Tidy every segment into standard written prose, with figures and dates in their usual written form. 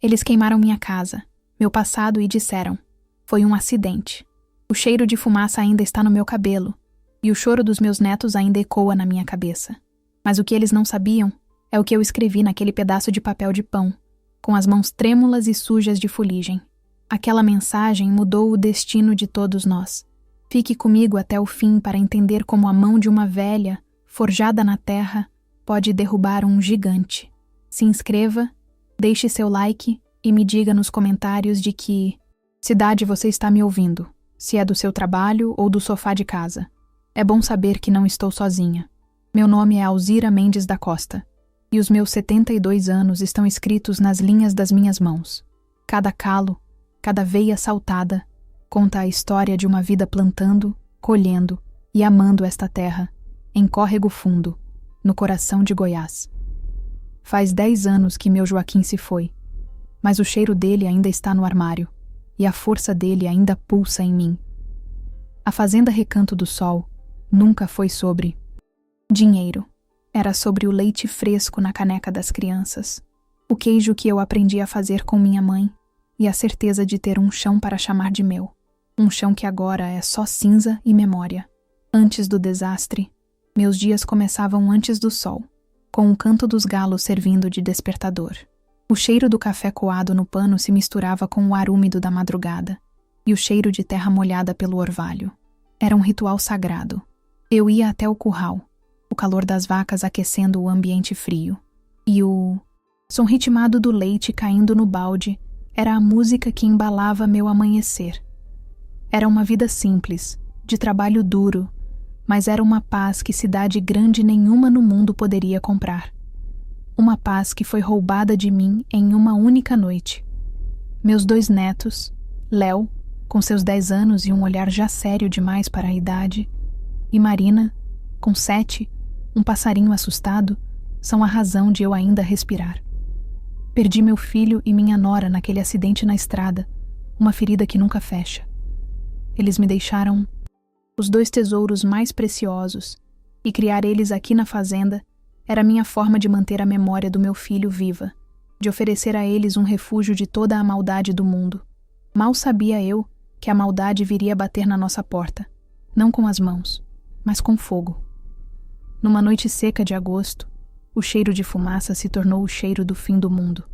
Eles queimaram minha casa, meu passado e disseram: foi um acidente. O cheiro de fumaça ainda está no meu cabelo, e o choro dos meus netos ainda ecoa na minha cabeça. Mas o que eles não sabiam é o que eu escrevi naquele pedaço de papel de pão, com as mãos trêmulas e sujas de fuligem. Aquela mensagem mudou o destino de todos nós. Fique comigo até o fim para entender como a mão de uma velha, forjada na terra, pode derrubar um gigante. Se inscreva, deixe seu like e me diga nos comentários de que cidade você está me ouvindo, se é do seu trabalho ou do sofá de casa. É bom saber que não estou sozinha. Meu nome é Alzira Mendes da Costa, e os meus 72 anos estão escritos nas linhas das minhas mãos. Cada calo, cada veia saltada, conta a história de uma vida plantando, colhendo e amando esta terra, em Córrego Fundo, no coração de Goiás. Faz 10 anos que meu Joaquim se foi, mas o cheiro dele ainda está no armário, e a força dele ainda pulsa em mim. A Fazenda Recanto do Sol nunca foi sobre dinheiro. Era sobre o leite fresco na caneca das crianças, o queijo que eu aprendi a fazer com minha mãe e a certeza de ter um chão para chamar de meu. Um chão que agora é só cinza e memória. Antes do desastre, meus dias começavam antes do sol, com o canto dos galos servindo de despertador. O cheiro do café coado no pano se misturava com o ar úmido da madrugada e o cheiro de terra molhada pelo orvalho. Era um ritual sagrado. Eu ia até o curral, o calor das vacas aquecendo o ambiente frio, e o som ritmado do leite caindo no balde era a música que embalava meu amanhecer. Era uma vida simples, de trabalho duro, mas era uma paz que cidade grande nenhuma no mundo poderia comprar. Uma paz que foi roubada de mim em uma única noite. Meus 2 netos, Léo, com seus 10 anos e um olhar já sério demais para a idade, e Marina, com 7, um passarinho assustado, são a razão de eu ainda respirar. Perdi meu filho e minha nora naquele acidente na estrada, uma ferida que nunca fecha. Eles me deixaram os 2 tesouros mais preciosos, e criar eles aqui na fazenda era minha forma de manter a memória do meu filho viva, de oferecer a eles um refúgio de toda a maldade do mundo. Mal sabia eu que a maldade viria bater na nossa porta, não com as mãos, mas com fogo. Numa noite seca de agosto, o cheiro de fumaça se tornou o cheiro do fim do mundo.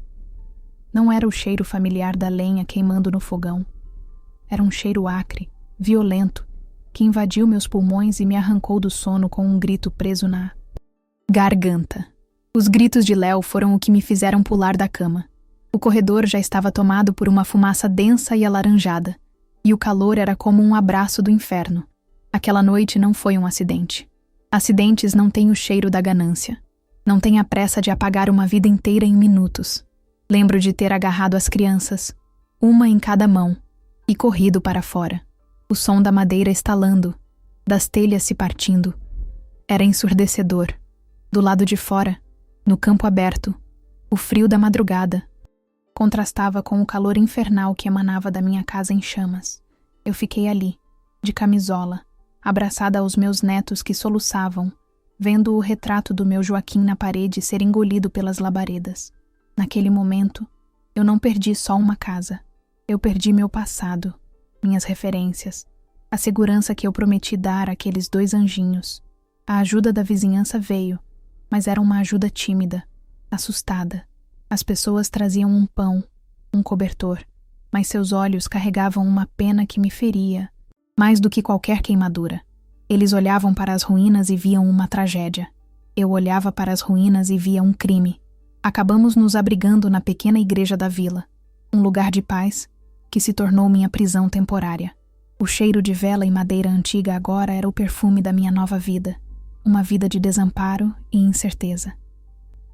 Não era o cheiro familiar da lenha queimando no fogão. Era um cheiro acre, violento, que invadiu meus pulmões e me arrancou do sono com um grito preso na garganta. Os gritos de Léo foram o que me fizeram pular da cama. O corredor já estava tomado por uma fumaça densa e alaranjada, e o calor era como um abraço do inferno. Aquela noite não foi um acidente. Acidentes não têm o cheiro da ganância. Não têm a pressa de apagar uma vida inteira em minutos. Lembro de ter agarrado as crianças, uma em cada mão, e corrido para fora. O som da madeira estalando, das telhas se partindo. Era ensurdecedor. Do lado de fora, no campo aberto, o frio da madrugada contrastava com o calor infernal que emanava da minha casa em chamas. Eu fiquei ali, de camisola, abraçada aos meus netos que soluçavam, vendo o retrato do meu Joaquim na parede ser engolido pelas labaredas. Naquele momento, eu não perdi só uma casa. Eu perdi meu passado, minhas referências, a segurança que eu prometi dar àqueles 2 anjinhos. A ajuda da vizinhança veio, mas era uma ajuda tímida, assustada. As pessoas traziam um pão, um cobertor, mas seus olhos carregavam uma pena que me feria, mais do que qualquer queimadura. Eles olhavam para as ruínas e viam uma tragédia. Eu olhava para as ruínas e via um crime. Acabamos nos abrigando na pequena igreja da vila, um lugar de paz que se tornou minha prisão temporária. O cheiro de vela e madeira antiga agora era o perfume da minha nova vida, uma vida de desamparo e incerteza.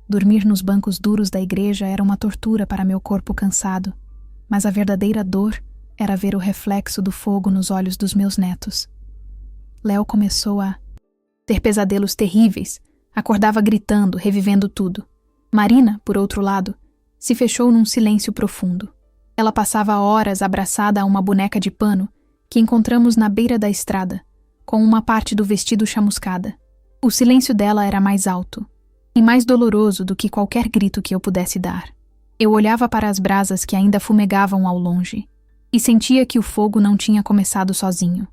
Dormir nos bancos duros da igreja era uma tortura para meu corpo cansado, mas a verdadeira dor era ver o reflexo do fogo nos olhos dos meus netos. Léo começou a ter pesadelos terríveis, acordava gritando, revivendo tudo. Marina, por outro lado, se fechou num silêncio profundo. Ela passava horas abraçada a uma boneca de pano que encontramos na beira da estrada, com uma parte do vestido chamuscada. O silêncio dela era mais alto e mais doloroso do que qualquer grito que eu pudesse dar. Eu olhava para as brasas que ainda fumegavam ao longe e sentia que o fogo não tinha começado sozinho.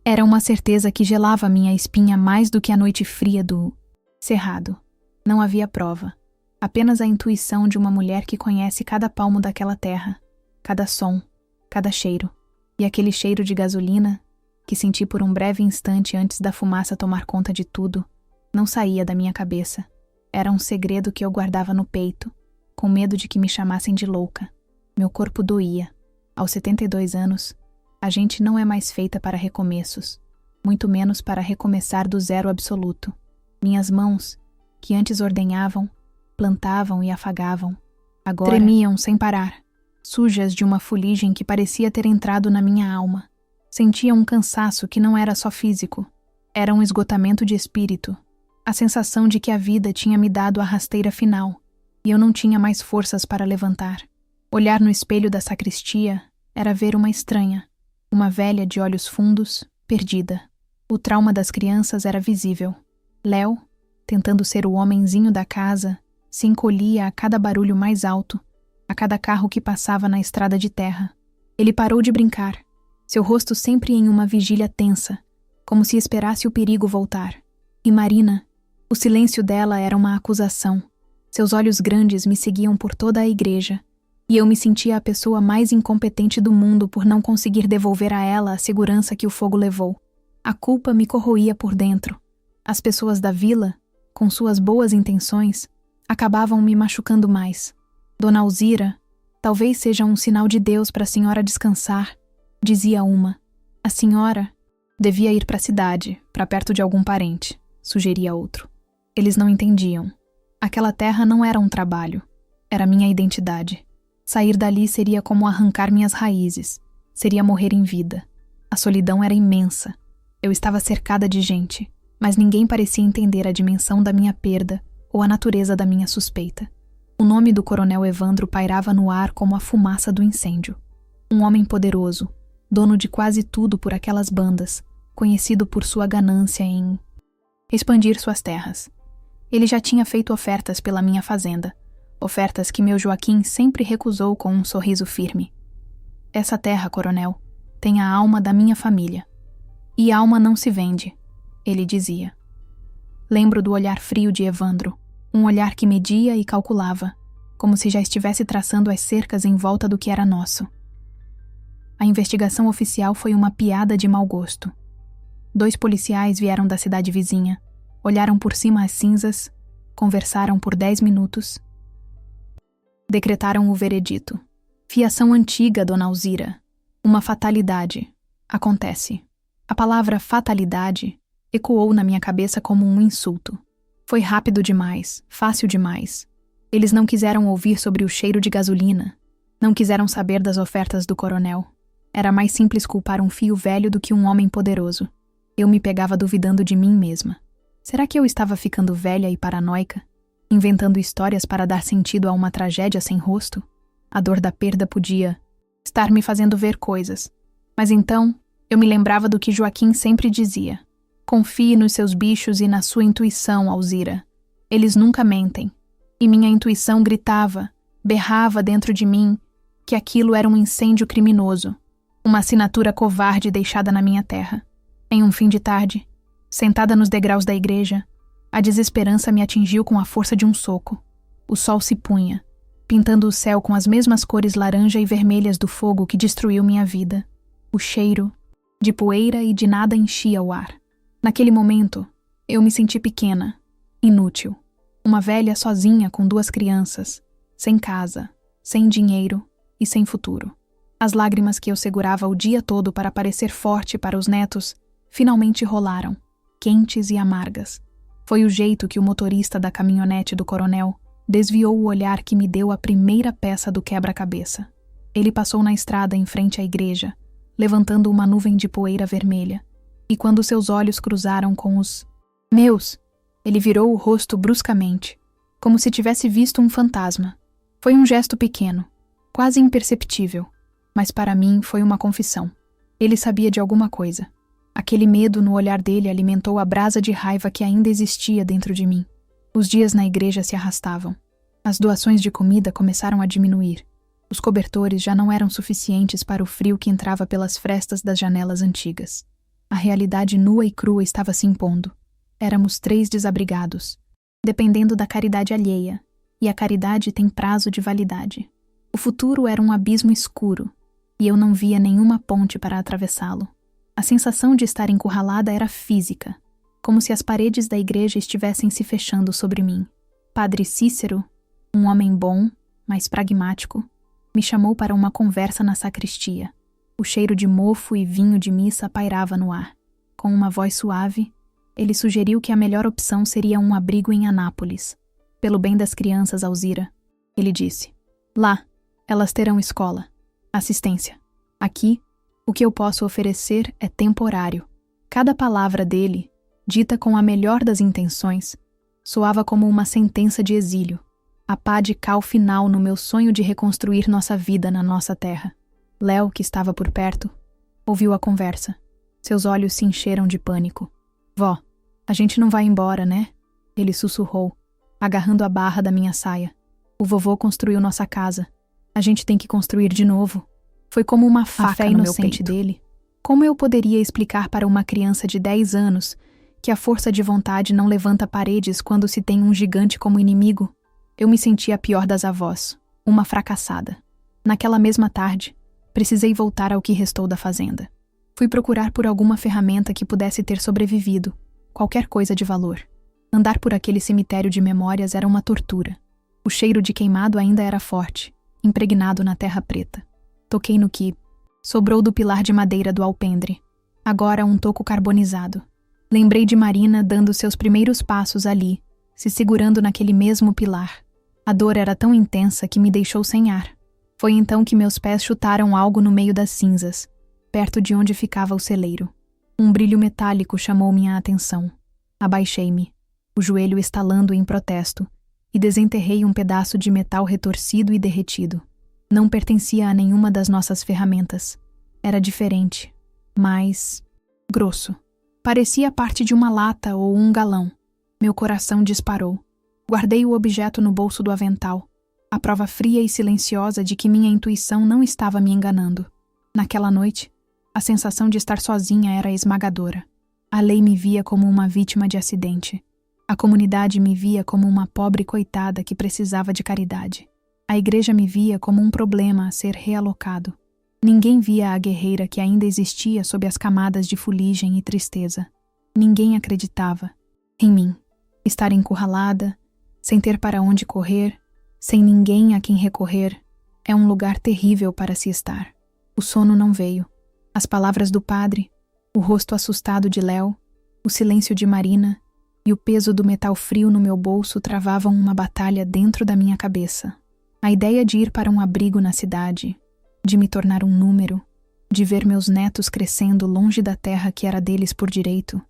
Era uma certeza que gelava minha espinha mais do que a noite fria do cerrado. Não havia prova, apenas a intuição de uma mulher que conhece cada palmo daquela terra, cada som, cada cheiro. E aquele cheiro de gasolina, que senti por um breve instante antes da fumaça tomar conta de tudo, não saía da minha cabeça. Era um segredo que eu guardava no peito, com medo de que me chamassem de louca. Meu corpo doía. Aos 72 anos, a gente não é mais feita para recomeços, muito menos para recomeçar do zero absoluto. Minhas mãos, que antes ordenhavam, plantavam e afagavam, agora tremiam sem parar, sujas de uma fuligem que parecia ter entrado na minha alma. Sentia um cansaço que não era só físico, era um esgotamento de espírito, a sensação de que a vida tinha me dado a rasteira final, e eu não tinha mais forças para levantar. Olhar no espelho da sacristia era ver uma estranha, uma velha de olhos fundos, perdida. O trauma das crianças era visível. Léo, tentando ser o homenzinho da casa, se encolhia a cada barulho mais alto, a cada carro que passava na estrada de terra. Ele parou de brincar, seu rosto sempre em uma vigília tensa, como se esperasse o perigo voltar. E Marina, o silêncio dela era uma acusação. Seus olhos grandes me seguiam por toda a igreja, e eu me sentia a pessoa mais incompetente do mundo por não conseguir devolver a ela a segurança que o fogo levou. A culpa me corroía por dentro. As pessoas da vila, com suas boas intenções, acabavam me machucando mais. Dona Alzira, talvez seja um sinal de Deus para a senhora descansar, dizia uma. A senhora devia ir para a cidade, para perto de algum parente, sugeria outro. Eles não entendiam. Aquela terra não era um trabalho, era minha identidade. Sair dali seria como arrancar minhas raízes, seria morrer em vida. A solidão era imensa. Eu estava cercada de gente, mas ninguém parecia entender a dimensão da minha perda ou a natureza da minha suspeita. O nome do coronel Evandro pairava no ar como a fumaça do incêndio. Um homem poderoso, dono de quase tudo por aquelas bandas, conhecido por sua ganância em expandir suas terras. Ele já tinha feito ofertas pela minha fazenda, ofertas que meu Joaquim sempre recusou com um sorriso firme. Essa terra, coronel, tem a alma da minha família. E alma não se vende, ele dizia. Lembro do olhar frio de Evandro, um olhar que media e calculava, como se já estivesse traçando as cercas em volta do que era nosso. A investigação oficial foi uma piada de mau gosto. 2 policiais vieram da cidade vizinha, olharam por cima as cinzas, conversaram por 10 minutos. Decretaram o veredito. Fiação antiga, dona Alzira. Uma fatalidade. Acontece. A palavra fatalidade ecoou na minha cabeça como um insulto. Foi rápido demais, fácil demais. Eles não quiseram ouvir sobre o cheiro de gasolina. Não quiseram saber das ofertas do coronel. Era mais simples culpar um fio velho do que um homem poderoso. Eu me pegava duvidando de mim mesma. Será que eu estava ficando velha e paranoica? Inventando histórias para dar sentido a uma tragédia sem rosto? A dor da perda podia estar me fazendo ver coisas. Mas então, eu me lembrava do que Joaquim sempre dizia. Confie nos seus bichos e na sua intuição, Alzira. Eles nunca mentem. E minha intuição gritava, berrava dentro de mim, que aquilo era um incêndio criminoso. Uma assinatura covarde deixada na minha terra. Em um fim de tarde, sentada nos degraus da igreja, a desesperança me atingiu com a força de um soco. O sol se punha, pintando o céu com as mesmas cores laranja e vermelhas do fogo que destruiu minha vida. O cheiro de poeira e de nada enchia o ar. Naquele momento, eu me senti pequena, inútil. Uma velha sozinha com 2 crianças, sem casa, sem dinheiro e sem futuro. As lágrimas que eu segurava o dia todo para parecer forte para os netos, finalmente rolaram, quentes e amargas. Foi o jeito que o motorista da caminhonete do coronel desviou o olhar que me deu a primeira peça do quebra-cabeça. Ele passou na estrada em frente à igreja, levantando uma nuvem de poeira vermelha, e quando seus olhos cruzaram com os meus, ele virou o rosto bruscamente, como se tivesse visto um fantasma. Foi um gesto pequeno, quase imperceptível, mas para mim foi uma confissão. Ele sabia de alguma coisa. Aquele medo no olhar dele alimentou a brasa de raiva que ainda existia dentro de mim. Os dias na igreja se arrastavam. As doações de comida começaram a diminuir. Os cobertores já não eram suficientes para o frio que entrava pelas frestas das janelas antigas. A realidade nua e crua estava se impondo. Éramos 3 desabrigados, dependendo da caridade alheia, e a caridade tem prazo de validade. O futuro era um abismo escuro, e eu não via nenhuma ponte para atravessá-lo. A sensação de estar encurralada era física, como se as paredes da igreja estivessem se fechando sobre mim. Padre Cícero, um homem bom, mas pragmático, me chamou para uma conversa na sacristia. O cheiro de mofo e vinho de missa pairava no ar. Com uma voz suave, ele sugeriu que a melhor opção seria um abrigo em Anápolis. Pelo bem das crianças, Alzira, ele disse. Lá, elas terão escola, assistência. Aqui, o que eu posso oferecer é temporário. Cada palavra dele, dita com a melhor das intenções, soava como uma sentença de exílio, a pá de cal final no meu sonho de reconstruir nossa vida na nossa terra. Léo, que estava por perto, ouviu a conversa. Seus olhos se encheram de pânico. Vó, a gente não vai embora, né? Ele sussurrou, agarrando a barra da minha saia. O vovô construiu nossa casa. A gente tem que construir de novo. Foi como uma faca no meu peito dele. Como eu poderia explicar para uma criança de 10 anos que a força de vontade não levanta paredes quando se tem um gigante como inimigo? Eu me sentia a pior das avós, uma fracassada. Naquela mesma tarde, precisei voltar ao que restou da fazenda. Fui procurar por alguma ferramenta que pudesse ter sobrevivido, qualquer coisa de valor. Andar por aquele cemitério de memórias era uma tortura. O cheiro de queimado ainda era forte, impregnado na terra preta. Toquei no que sobrou do pilar de madeira do alpendre, agora um toco carbonizado. Lembrei de Marina dando seus primeiros passos ali, se segurando naquele mesmo pilar. A dor era tão intensa que me deixou sem ar. Foi então que meus pés chutaram algo no meio das cinzas, perto de onde ficava o celeiro. Um brilho metálico chamou minha atenção. Abaixei-me, o joelho estalando em protesto, e desenterrei um pedaço de metal retorcido e derretido. Não pertencia a nenhuma das nossas ferramentas. Era diferente, mais grosso. Parecia parte de uma lata ou um galão. Meu coração disparou. Guardei o objeto no bolso do avental, a prova fria e silenciosa de que minha intuição não estava me enganando. Naquela noite, a sensação de estar sozinha era esmagadora. A lei me via como uma vítima de acidente. A comunidade me via como uma pobre coitada que precisava de caridade. A igreja me via como um problema a ser realocado. Ninguém via a guerreira que ainda existia sob as camadas de fuligem e tristeza. Ninguém acreditava em mim. Estar encurralada, sem ter para onde correr, sem ninguém a quem recorrer, é um lugar terrível para se estar. O sono não veio. As palavras do padre, o rosto assustado de Léo, o silêncio de Marina e o peso do metal frio no meu bolso travavam uma batalha dentro da minha cabeça. A ideia de ir para um abrigo na cidade, de me tornar um número, de ver meus netos crescendo longe da terra que era deles por direito,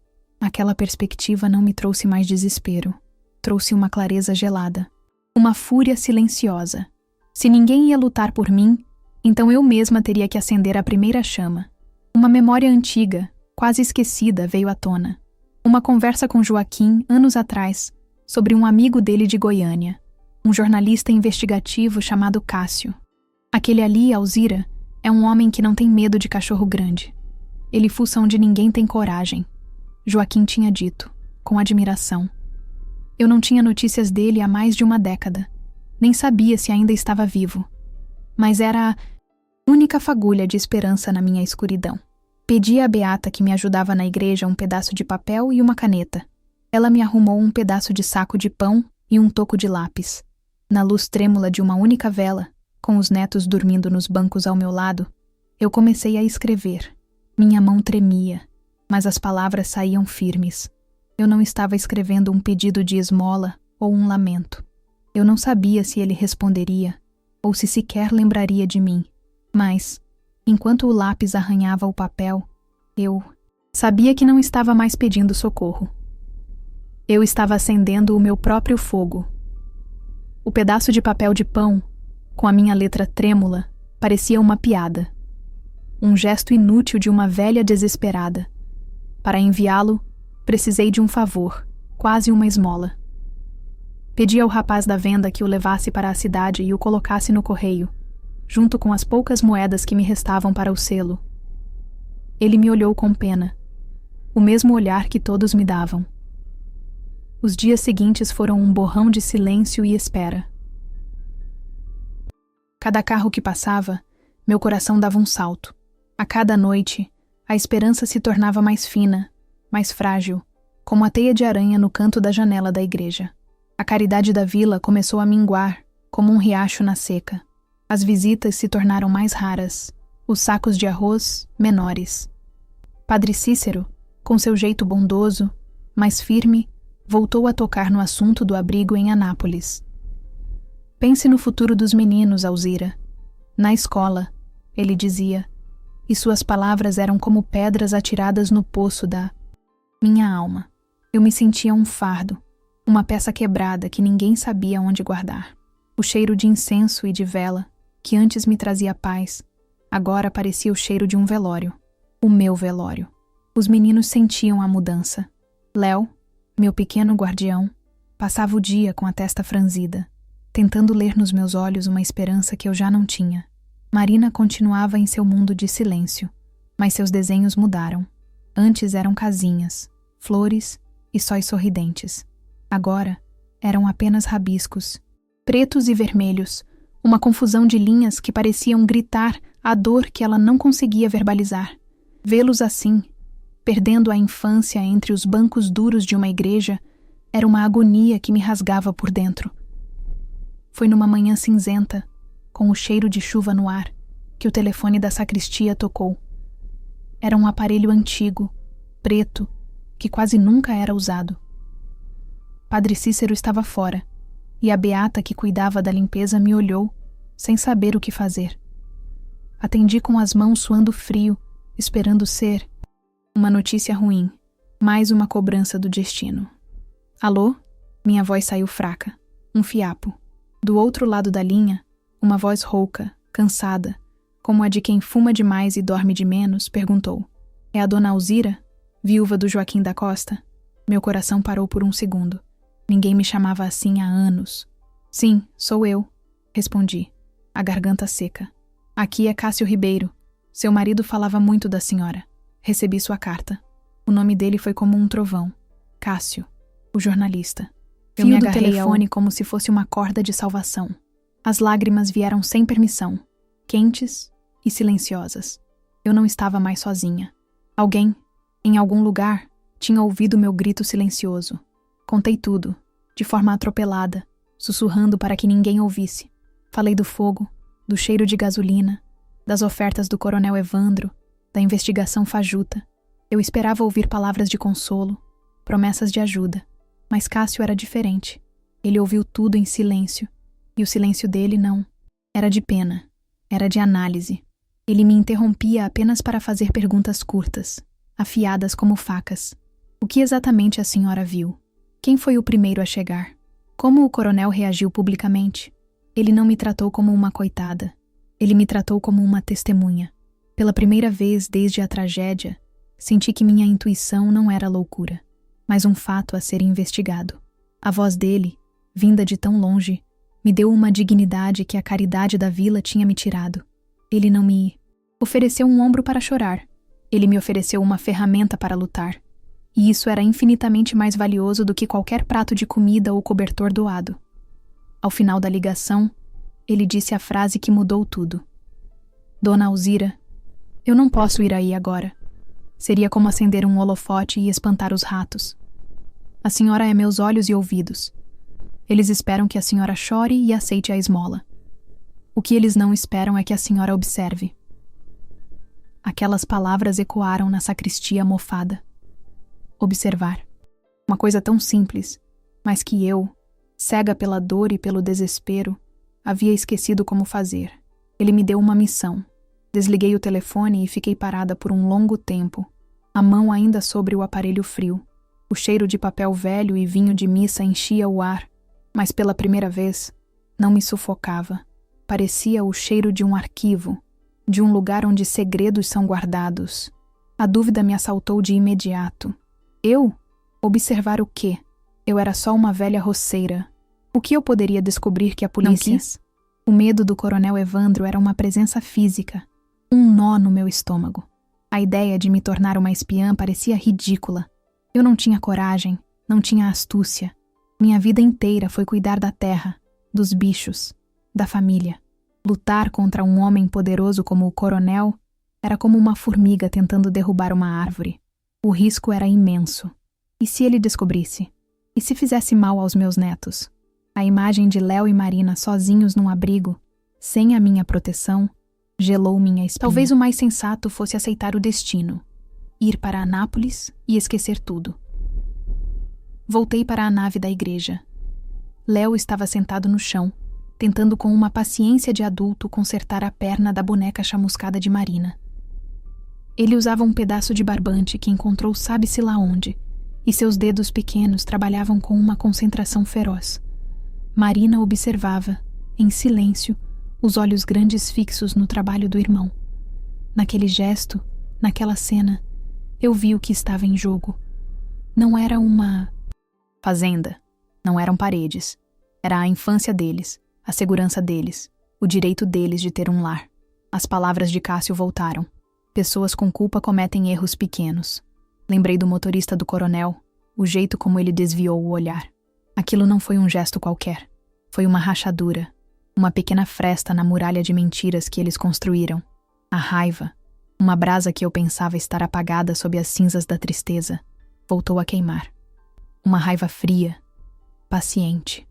aquela perspectiva não me trouxe mais desespero. Trouxe uma clareza gelada, uma fúria silenciosa. Se ninguém ia lutar por mim, então eu mesma teria que acender a primeira chama. Uma memória antiga, quase esquecida, veio à tona. Uma conversa com Joaquim, anos atrás, sobre um amigo dele de Goiânia, um jornalista investigativo chamado Cássio. Aquele ali, Alzira, é um homem que não tem medo de cachorro grande. Ele fuça onde ninguém tem coragem. Joaquim tinha dito, com admiração. Eu não tinha notícias dele há mais de uma década. Nem sabia se ainda estava vivo. Mas era a única fagulha de esperança na minha escuridão. Pedi à Beata que me ajudava na igreja um pedaço de papel e uma caneta. Ela me arrumou um pedaço de saco de pão e um toco de lápis. Na luz trêmula de uma única vela, com os netos dormindo nos bancos ao meu lado, eu comecei a escrever. Minha mão tremia, mas as palavras saíam firmes. Eu não estava escrevendo um pedido de esmola ou um lamento. Eu não sabia se ele responderia, ou se sequer lembraria de mim. Mas, enquanto o lápis arranhava o papel, eu sabia que não estava mais pedindo socorro. Eu estava acendendo o meu próprio fogo. O pedaço de papel de pão, com a minha letra trêmula, parecia uma piada. Um gesto inútil de uma velha desesperada. Para enviá-lo, precisei de um favor, quase uma esmola. Pedi ao rapaz da venda que o levasse para a cidade e o colocasse no correio, junto com as poucas moedas que me restavam para o selo. Ele me olhou com pena, o mesmo olhar que todos me davam. Os dias seguintes foram um borrão de silêncio e espera. Cada carro que passava, meu coração dava um salto. A cada noite, a esperança se tornava mais fina, mais frágil, como a teia de aranha no canto da janela da igreja. A caridade da vila começou a minguar, como um riacho na seca. As visitas se tornaram mais raras, os sacos de arroz menores. Padre Cícero, com seu jeito bondoso, mais firme, voltou a tocar no assunto do abrigo em Anápolis. Pense no futuro dos meninos, Alzira. Na escola, ele dizia, e suas palavras eram como pedras atiradas no poço da minha alma. Eu me sentia um fardo, uma peça quebrada que ninguém sabia onde guardar. O cheiro de incenso e de vela, que antes me trazia paz, agora parecia o cheiro de um velório. O meu velório. Os meninos sentiam a mudança. Léo, meu pequeno guardião, passava o dia com a testa franzida, tentando ler nos meus olhos uma esperança que eu já não tinha. Marina continuava em seu mundo de silêncio, mas seus desenhos mudaram. Antes eram casinhas, flores e sóis sorridentes. Agora eram apenas rabiscos, pretos e vermelhos, uma confusão de linhas que pareciam gritar a dor que ela não conseguia verbalizar. Vê-los assim, perdendo a infância entre os bancos duros de uma igreja, era uma agonia que me rasgava por dentro. Foi numa manhã cinzenta, com o cheiro de chuva no ar, que o telefone da sacristia tocou. Era um aparelho antigo, preto, que quase nunca era usado. Padre Cícero estava fora, e a beata que cuidava da limpeza me olhou, sem saber o que fazer. Atendi com as mãos suando frio, esperando ser uma notícia ruim, mais uma cobrança do destino. Alô? Minha voz saiu fraca, um fiapo. Do outro lado da linha, uma voz rouca, cansada, como a de quem fuma demais e dorme de menos, perguntou: é a dona Alzira, viúva do Joaquim da Costa? Meu coração parou por um segundo. Ninguém me chamava assim há anos. Sim, sou eu, respondi, a garganta seca. Aqui é Cássio Ribeiro. Seu marido falava muito da senhora. Recebi sua carta. O nome dele foi como um trovão. Cássio, o jornalista. Eu me agarrei ao telefone como se fosse uma corda de salvação. As lágrimas vieram sem permissão, quentes e silenciosas. Eu não estava mais sozinha. Alguém, em algum lugar, tinha ouvido meu grito silencioso. Contei tudo, de forma atropelada, sussurrando para que ninguém ouvisse. Falei do fogo, do cheiro de gasolina, das ofertas do coronel Evandro, da investigação fajuta. Eu esperava ouvir palavras de consolo, promessas de ajuda. Mas Cássio era diferente. Ele ouviu tudo em silêncio. E o silêncio dele não. Era de pena. Era de análise. Ele me interrompia apenas para fazer perguntas curtas, afiadas como facas. O que exatamente a senhora viu? Quem foi o primeiro a chegar? Como o coronel reagiu publicamente? Ele não me tratou como uma coitada. Ele me tratou como uma testemunha. Pela primeira vez desde a tragédia, senti que minha intuição não era loucura, mas um fato a ser investigado. A voz dele, vinda de tão longe, me deu uma dignidade que a caridade da vila tinha me tirado. Ele não me ofereceu um ombro para chorar. Ele me ofereceu uma ferramenta para lutar. E isso era infinitamente mais valioso do que qualquer prato de comida ou cobertor doado. Ao final da ligação, ele disse a frase que mudou tudo. Dona Alzira, eu não posso ir aí agora. Seria como acender um holofote e espantar os ratos. A senhora é meus olhos e ouvidos. Eles esperam que a senhora chore e aceite a esmola. O que eles não esperam é que a senhora observe. Aquelas palavras ecoaram na sacristia mofada. Observar. Uma coisa tão simples, mas que eu, cega pela dor e pelo desespero, havia esquecido como fazer. Ele me deu uma missão. Desliguei o telefone e fiquei parada por um longo tempo, a mão ainda sobre o aparelho frio. O cheiro de papel velho e vinho de missa enchia o ar, mas pela primeira vez, não me sufocava. Parecia o cheiro de um arquivo, de um lugar onde segredos são guardados. A dúvida me assaltou de imediato. Eu? Observar o quê? Eu era só uma velha roceira, O que eu poderia descobrir que a polícia não quis? O medo do coronel Evandro era uma presença física, um nó no meu estômago. A ideia de me tornar uma espiã parecia ridícula. Eu não tinha coragem, não tinha astúcia. Minha vida inteira foi cuidar da terra, dos bichos, da família. Lutar contra um homem poderoso como o coronel era como uma formiga tentando derrubar uma árvore. O risco era imenso. E se ele descobrisse? E se fizesse mal aos meus netos? A imagem de Léo e Marina sozinhos num abrigo, sem a minha proteção, gelou minha espinha. Talvez o mais sensato fosse aceitar o destino, ir para Anápolis e esquecer tudo. Voltei para a nave da igreja. Léo estava sentado no chão, tentando com uma paciência de adulto consertar a perna da boneca chamuscada de Marina. Ele usava um pedaço de barbante que encontrou sabe-se lá onde, e seus dedos pequenos trabalhavam com uma concentração feroz. Marina observava, em silêncio, os olhos grandes fixos no trabalho do irmão. Naquele gesto, naquela cena, eu vi o que estava em jogo. Não era uma fazenda, não eram paredes. Era a infância deles, a segurança deles, o direito deles de ter um lar. As palavras de Cássio voltaram. Pessoas com culpa cometem erros pequenos. Lembrei do motorista do coronel, o jeito como ele desviou o olhar. Aquilo não foi um gesto qualquer. Foi uma rachadura, uma pequena fresta na muralha de mentiras que eles construíram. A raiva, uma brasa que eu pensava estar apagada sob as cinzas da tristeza, voltou a queimar. Uma raiva fria, paciente.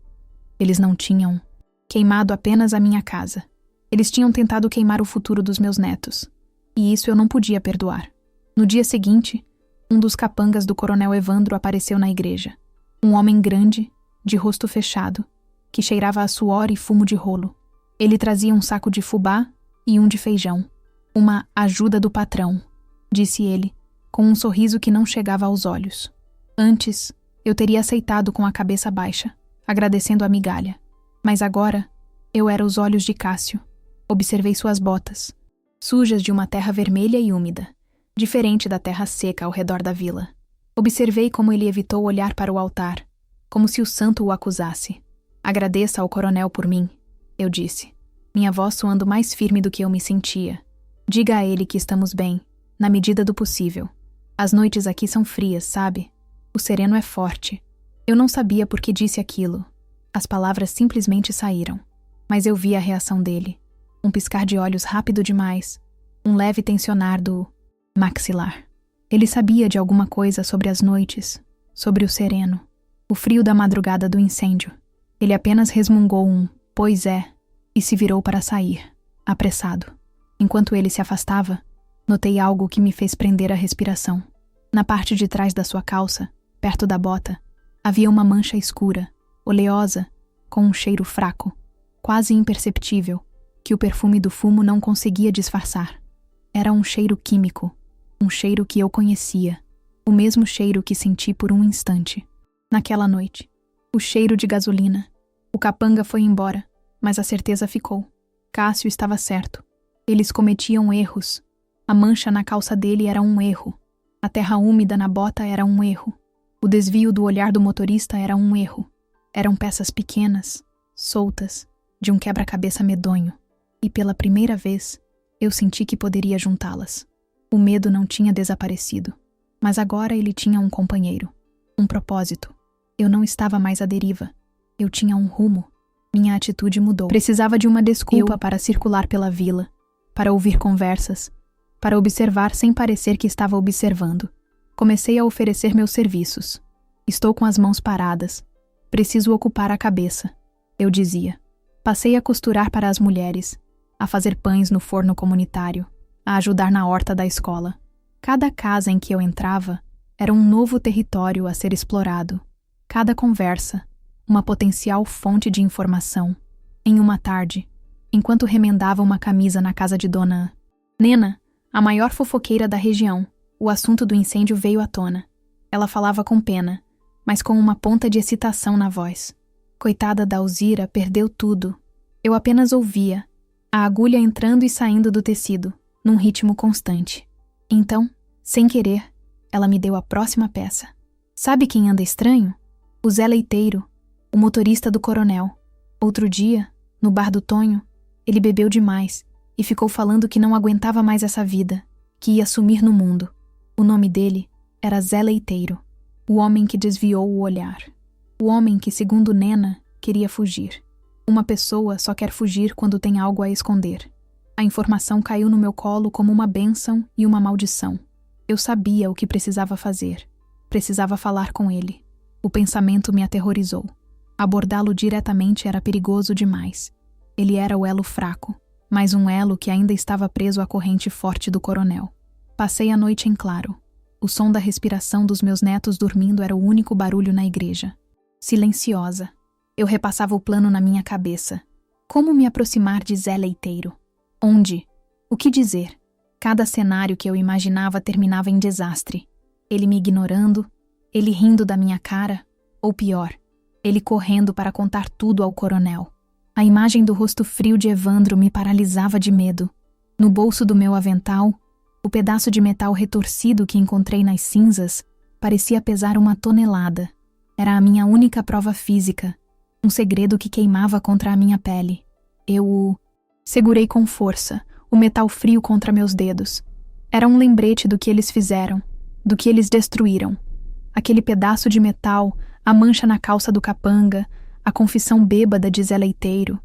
Eles não tinham queimado apenas a minha casa. Eles tinham tentado queimar o futuro dos meus netos. E isso eu não podia perdoar. No dia seguinte, um dos capangas do coronel Evandro apareceu na igreja. Um homem grande, de rosto fechado, que cheirava a suor e fumo de rolo. Ele trazia um saco de fubá e um de feijão. Uma ajuda do patrão, disse ele, com um sorriso que não chegava aos olhos. Antes, eu teria aceitado com a cabeça baixa, agradecendo a migalha. Mas agora, eu era os olhos de Cássio. Observei suas botas, sujas de uma terra vermelha e úmida, diferente da terra seca ao redor da vila. Observei como ele evitou olhar para o altar, como se o santo o acusasse. Agradeça ao coronel por mim, eu disse, minha voz soando mais firme do que eu me sentia. Diga a ele que estamos bem, na medida do possível. As noites aqui são frias, sabe? O sereno é forte. Eu não sabia por que disse aquilo. As palavras simplesmente saíram. Mas eu vi a reação dele. Um piscar de olhos rápido demais. Um leve tensionar do maxilar. Ele sabia de alguma coisa sobre as noites, sobre o sereno, o frio da madrugada do incêndio. Ele apenas resmungou um "pois é" e se virou para sair, apressado. Enquanto ele se afastava, notei algo que me fez prender a respiração. Na parte de trás da sua calça, perto da bota, havia uma mancha escura, oleosa, com um cheiro fraco, quase imperceptível, que o perfume do fumo não conseguia disfarçar. Era um cheiro químico, um cheiro que eu conhecia, o mesmo cheiro que senti por um instante, naquela noite. O cheiro de gasolina. O capanga foi embora, mas a certeza ficou. Cássio estava certo. Eles cometiam erros. A mancha na calça dele era um erro. A terra úmida na bota era um erro. O desvio do olhar do motorista era um erro. Eram peças pequenas, soltas, de um quebra-cabeça medonho. E pela primeira vez, eu senti que poderia juntá-las. O medo não tinha desaparecido. Mas agora ele tinha um companheiro. Um propósito. Eu não estava mais à deriva. Eu tinha um rumo. Minha atitude mudou. Precisava de uma desculpa para circular pela vila, para ouvir conversas, para observar sem parecer que estava observando. Comecei a oferecer meus serviços. Estou com as mãos paradas. Preciso ocupar a cabeça, eu dizia. Passei a costurar para as mulheres, a fazer pães no forno comunitário, a ajudar na horta da escola. Cada casa em que eu entrava era um novo território a ser explorado. Cada conversa, uma potencial fonte de informação. Em uma tarde, enquanto remendava uma camisa na casa de Dona Nena, a maior fofoqueira da região, o assunto do incêndio veio à tona. Ela falava com pena, mas com uma ponta de excitação na voz. Coitada da Alzira, perdeu tudo. Eu apenas ouvia, a agulha entrando e saindo do tecido, num ritmo constante. Então, sem querer, ela me deu a próxima peça. Sabe quem anda estranho? O Zé Leiteiro. O motorista do coronel. Outro dia, no bar do Tonho, ele bebeu demais e ficou falando que não aguentava mais essa vida, que ia sumir no mundo. O nome dele era Zé Leiteiro, o homem que desviou o olhar. O homem que, segundo Nena, queria fugir. Uma pessoa só quer fugir quando tem algo a esconder. A informação caiu no meu colo como uma bênção e uma maldição. Eu sabia o que precisava fazer. Precisava falar com ele. O pensamento me aterrorizou. Abordá-lo diretamente era perigoso demais. Ele era o elo fraco, mas um elo que ainda estava preso à corrente forte do coronel. Passei a noite em claro. O som da respiração dos meus netos dormindo era o único barulho na igreja. Silenciosa. Eu repassava o plano na minha cabeça. Como me aproximar de Zé Leiteiro? Onde? O que dizer? Cada cenário que eu imaginava terminava em desastre. Ele me ignorando, ele rindo da minha cara, ou pior, ele correndo para contar tudo ao coronel. A imagem do rosto frio de Evandro me paralisava de medo. No bolso do meu avental, o pedaço de metal retorcido que encontrei nas cinzas parecia pesar 1 tonelada. Era a minha única prova física, um segredo que queimava contra a minha pele. Eu o segurei com força, o metal frio contra meus dedos. Era um lembrete do que eles fizeram, do que eles destruíram. Aquele pedaço de metal, a mancha na calça do capanga, a confissão bêbada de Zé Leiteiro.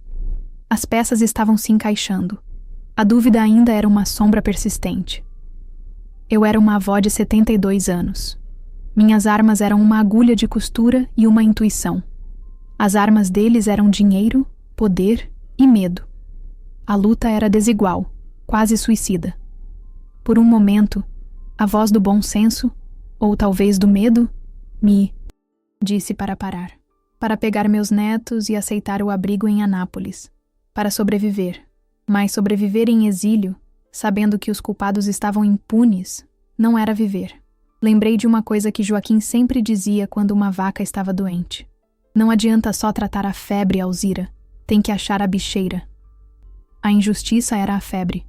As peças estavam se encaixando. A dúvida ainda era uma sombra persistente. Eu era uma avó de 72 anos. Minhas armas eram uma agulha de costura e uma intuição. As armas deles eram dinheiro, poder e medo. A luta era desigual, quase suicida. Por um momento, a voz do bom senso, ou talvez do medo, me disse para parar. Para pegar meus netos e aceitar o abrigo em Anápolis. Para sobreviver. Mas sobreviver em exílio, sabendo que os culpados estavam impunes, não era viver. Lembrei de uma coisa que Joaquim sempre dizia quando uma vaca estava doente. Não adianta só tratar a febre, Alzira. Tem que achar a bicheira. A injustiça era a febre.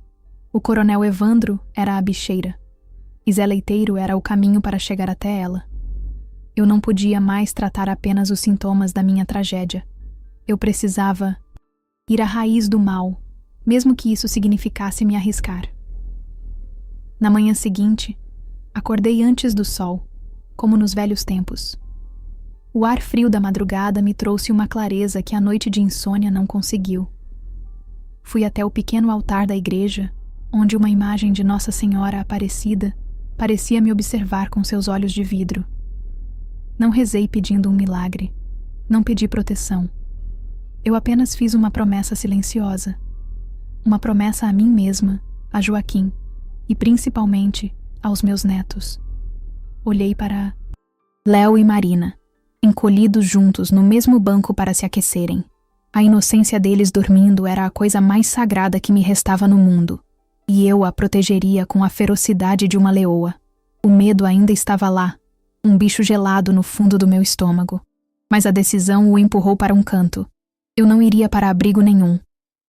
O coronel Evandro era a bicheira. E Zé Leiteiro era o caminho para chegar até ela. Eu não podia mais tratar apenas os sintomas da minha tragédia. Eu precisava ir à raiz do mal, mesmo que isso significasse me arriscar. Na manhã seguinte, acordei antes do sol, como nos velhos tempos. O ar frio da madrugada me trouxe uma clareza que a noite de insônia não conseguiu. Fui até o pequeno altar da igreja, onde uma imagem de Nossa Senhora Aparecida parecia me observar com seus olhos de vidro. Não rezei pedindo um milagre. Não pedi proteção. Eu apenas fiz uma promessa silenciosa. Uma promessa a mim mesma, a Joaquim, e principalmente aos meus netos. Olhei para Léo e Marina, encolhidos juntos no mesmo banco para se aquecerem. A inocência deles dormindo era a coisa mais sagrada que me restava no mundo, e eu a protegeria com a ferocidade de uma leoa. O medo ainda estava lá, um bicho gelado no fundo do meu estômago. Mas a decisão o empurrou para um canto. Eu não iria para abrigo nenhum.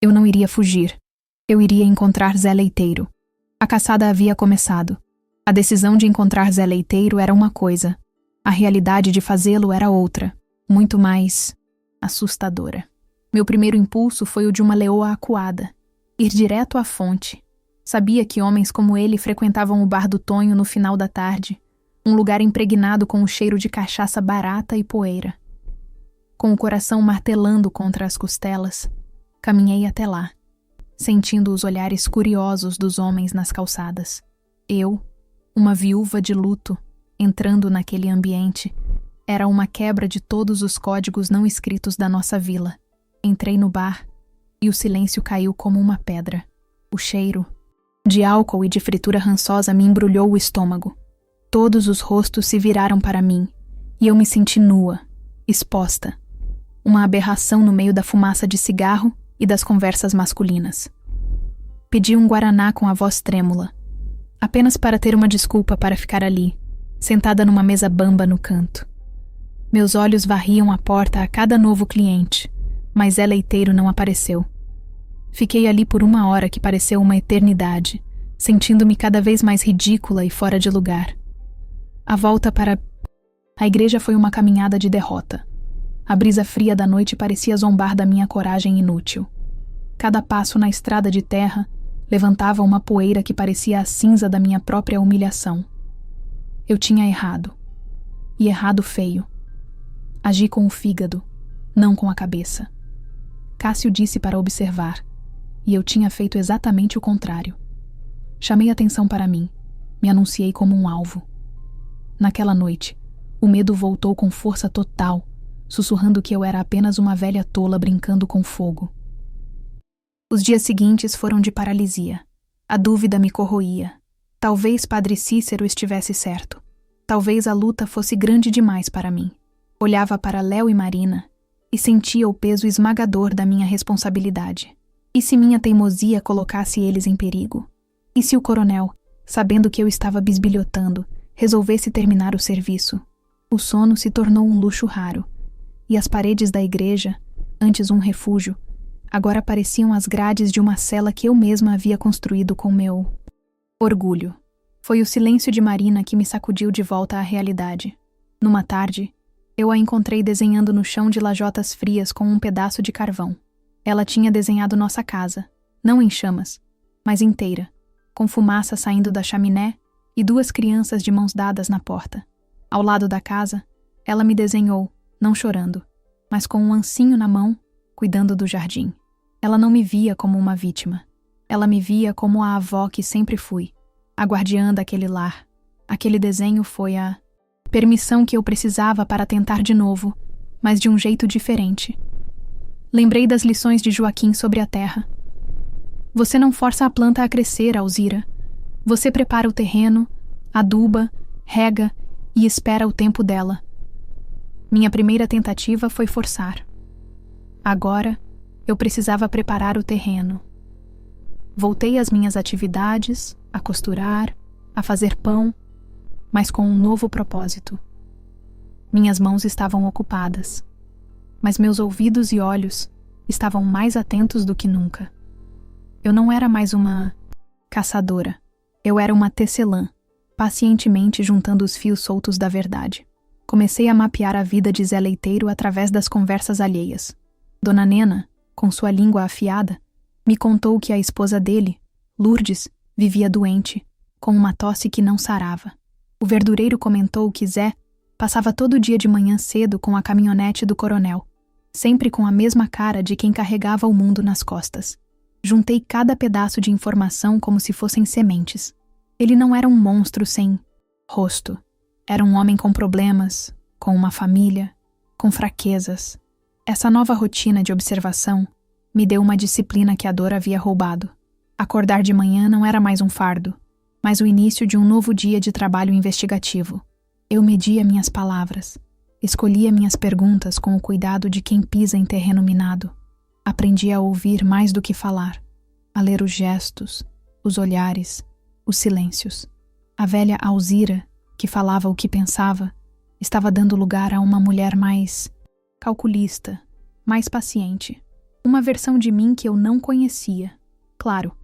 Eu não iria fugir. Eu iria encontrar Zé Leiteiro. A caçada havia começado. A decisão de encontrar Zé Leiteiro era uma coisa. A realidade de fazê-lo era outra, muito mais assustadora. Meu primeiro impulso foi o de uma leoa acuada. Ir direto à fonte. Sabia que homens como ele frequentavam o bar do Tonho no final da tarde, um lugar impregnado com o cheiro de cachaça barata e poeira. Com o coração martelando contra as costelas, caminhei até lá, sentindo os olhares curiosos dos homens nas calçadas. Eu, uma viúva de luto, entrando naquele ambiente, era uma quebra de todos os códigos não escritos da nossa vila. Entrei no bar e o silêncio caiu como uma pedra. O cheiro de álcool e de fritura rançosa me embrulhou o estômago. Todos os rostos se viraram para mim e eu me senti nua, exposta. Uma aberração no meio da fumaça de cigarro e das conversas masculinas. Pedi um guaraná com a voz trêmula, apenas para ter uma desculpa para ficar ali, sentada numa mesa bamba no canto. Meus olhos varriam a porta a cada novo cliente, mas Zé Leiteiro não apareceu. Fiquei ali por 1 hora que pareceu uma eternidade, sentindo-me cada vez mais ridícula e fora de lugar. A volta para a igreja foi uma caminhada de derrota. A brisa fria da noite parecia zombar da minha coragem inútil. Cada passo na estrada de terra levantava uma poeira que parecia a cinza da minha própria humilhação. Eu tinha errado. E errado feio. Agi com o fígado, não com a cabeça. Cássio disse para observar, e eu tinha feito exatamente o contrário. Chamei atenção para mim, me anunciei como um alvo. Naquela noite, o medo voltou com força total, sussurrando que eu era apenas uma velha tola brincando com fogo. Os dias seguintes foram de paralisia. A dúvida me corroía. Talvez Padre Cícero estivesse certo. Talvez a luta fosse grande demais para mim. Olhava para Léo e Marina e sentia o peso esmagador da minha responsabilidade. E se minha teimosia colocasse eles em perigo? E se o coronel, sabendo que eu estava bisbilhotando, resolvesse terminar o serviço? O sono se tornou um luxo raro, e as paredes da igreja, antes um refúgio, agora pareciam as grades de uma cela que eu mesma havia construído com meu orgulho. Foi o silêncio de Marina que me sacudiu de volta à realidade. Numa tarde, eu a encontrei desenhando no chão de lajotas frias com um pedaço de carvão. Ela tinha desenhado nossa casa, não em chamas, mas inteira, com fumaça saindo da chaminé e 2 crianças de mãos dadas na porta. Ao lado da casa, ela me desenhou, não chorando, mas com um ancinho na mão, cuidando do jardim. Ela não me via como uma vítima. Ela me via como a avó que sempre fui, a guardiã daquele lar. Aquele desenho foi a permissão que eu precisava para tentar de novo, mas de um jeito diferente. Lembrei das lições de Joaquim sobre a terra. Você não força a planta a crescer, Alzira. Você prepara o terreno, aduba, rega e espera o tempo dela. Minha primeira tentativa foi forçar. Agora, eu precisava preparar o terreno. Voltei às minhas atividades, a costurar, a fazer pão, mas com um novo propósito. Minhas mãos estavam ocupadas, mas meus ouvidos e olhos estavam mais atentos do que nunca. Eu não era mais uma caçadora. Eu era uma tecelã, pacientemente juntando os fios soltos da verdade. Comecei a mapear a vida de Zé Leiteiro através das conversas alheias. Dona Nena, com sua língua afiada, me contou que a esposa dele, Lourdes, vivia doente, com uma tosse que não sarava. O verdureiro comentou que Zé passava todo dia de manhã cedo com a caminhonete do coronel, sempre com a mesma cara de quem carregava o mundo nas costas. Juntei cada pedaço de informação como se fossem sementes. Ele não era um monstro sem rosto. Era um homem com problemas, com uma família, com fraquezas. Essa nova rotina de observação me deu uma disciplina que a dor havia roubado. Acordar de manhã não era mais um fardo, mas o início de um novo dia de trabalho investigativo. Eu media minhas palavras, escolhia minhas perguntas com o cuidado de quem pisa em terreno minado. Aprendi a ouvir mais do que falar, a ler os gestos, os olhares, os silêncios. A velha Alzira, que falava o que pensava, estava dando lugar a uma mulher mais calculista, mais paciente. Uma versão de mim que eu não conhecia. Claro,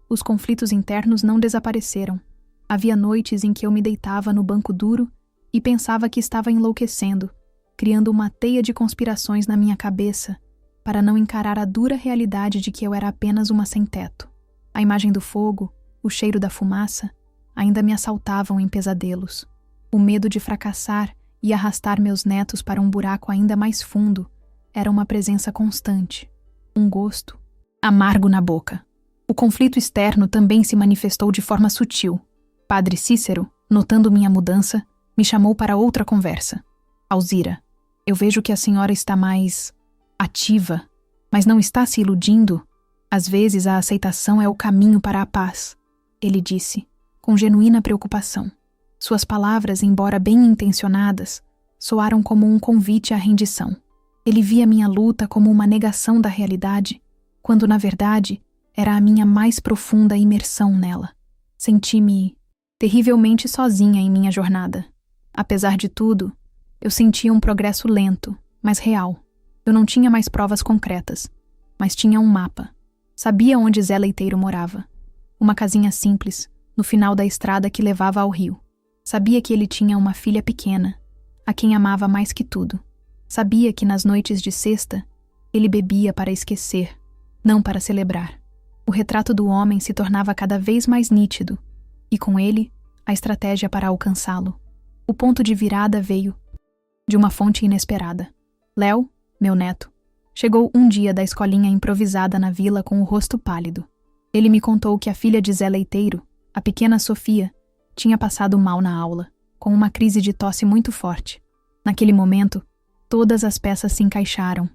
os conflitos internos não desapareceram. Havia noites em que eu me deitava no banco duro e pensava que estava enlouquecendo, criando uma teia de conspirações na minha cabeça para não encarar a dura realidade de que eu era apenas uma sem-teto. A imagem do fogo, o cheiro da fumaça, ainda me assaltavam em pesadelos. O medo de fracassar e arrastar meus netos para um buraco ainda mais fundo era uma presença constante, um gosto amargo na boca. O conflito externo também se manifestou de forma sutil. Padre Cícero, notando minha mudança, me chamou para outra conversa. Alzira, eu vejo que a senhora está mais ativa, mas não está se iludindo? Às vezes a aceitação é o caminho para a paz, ele disse, com genuína preocupação. Suas palavras, embora bem intencionadas, soaram como um convite à rendição. Ele via minha luta como uma negação da realidade, quando na verdade era a minha mais profunda imersão nela. Senti-me terrivelmente sozinha em minha jornada. Apesar de tudo, eu sentia um progresso lento, mas real. Eu não tinha mais provas concretas, mas tinha um mapa. Sabia onde Zé Leiteiro morava. Uma casinha simples, no final da estrada que levava ao rio. Sabia que ele tinha uma filha pequena, a quem amava mais que tudo. Sabia que nas noites de sexta, ele bebia para esquecer, não para celebrar. O retrato do homem se tornava cada vez mais nítido, e com ele, a estratégia para alcançá-lo. O ponto de virada veio de uma fonte inesperada. Léo, meu neto, chegou um dia da escolinha improvisada na vila com o rosto pálido. Ele me contou que a filha de Zé Leiteiro, a pequena Sofia, tinha passado mal na aula, com uma crise de tosse muito forte. Naquele momento, todas as peças se encaixaram.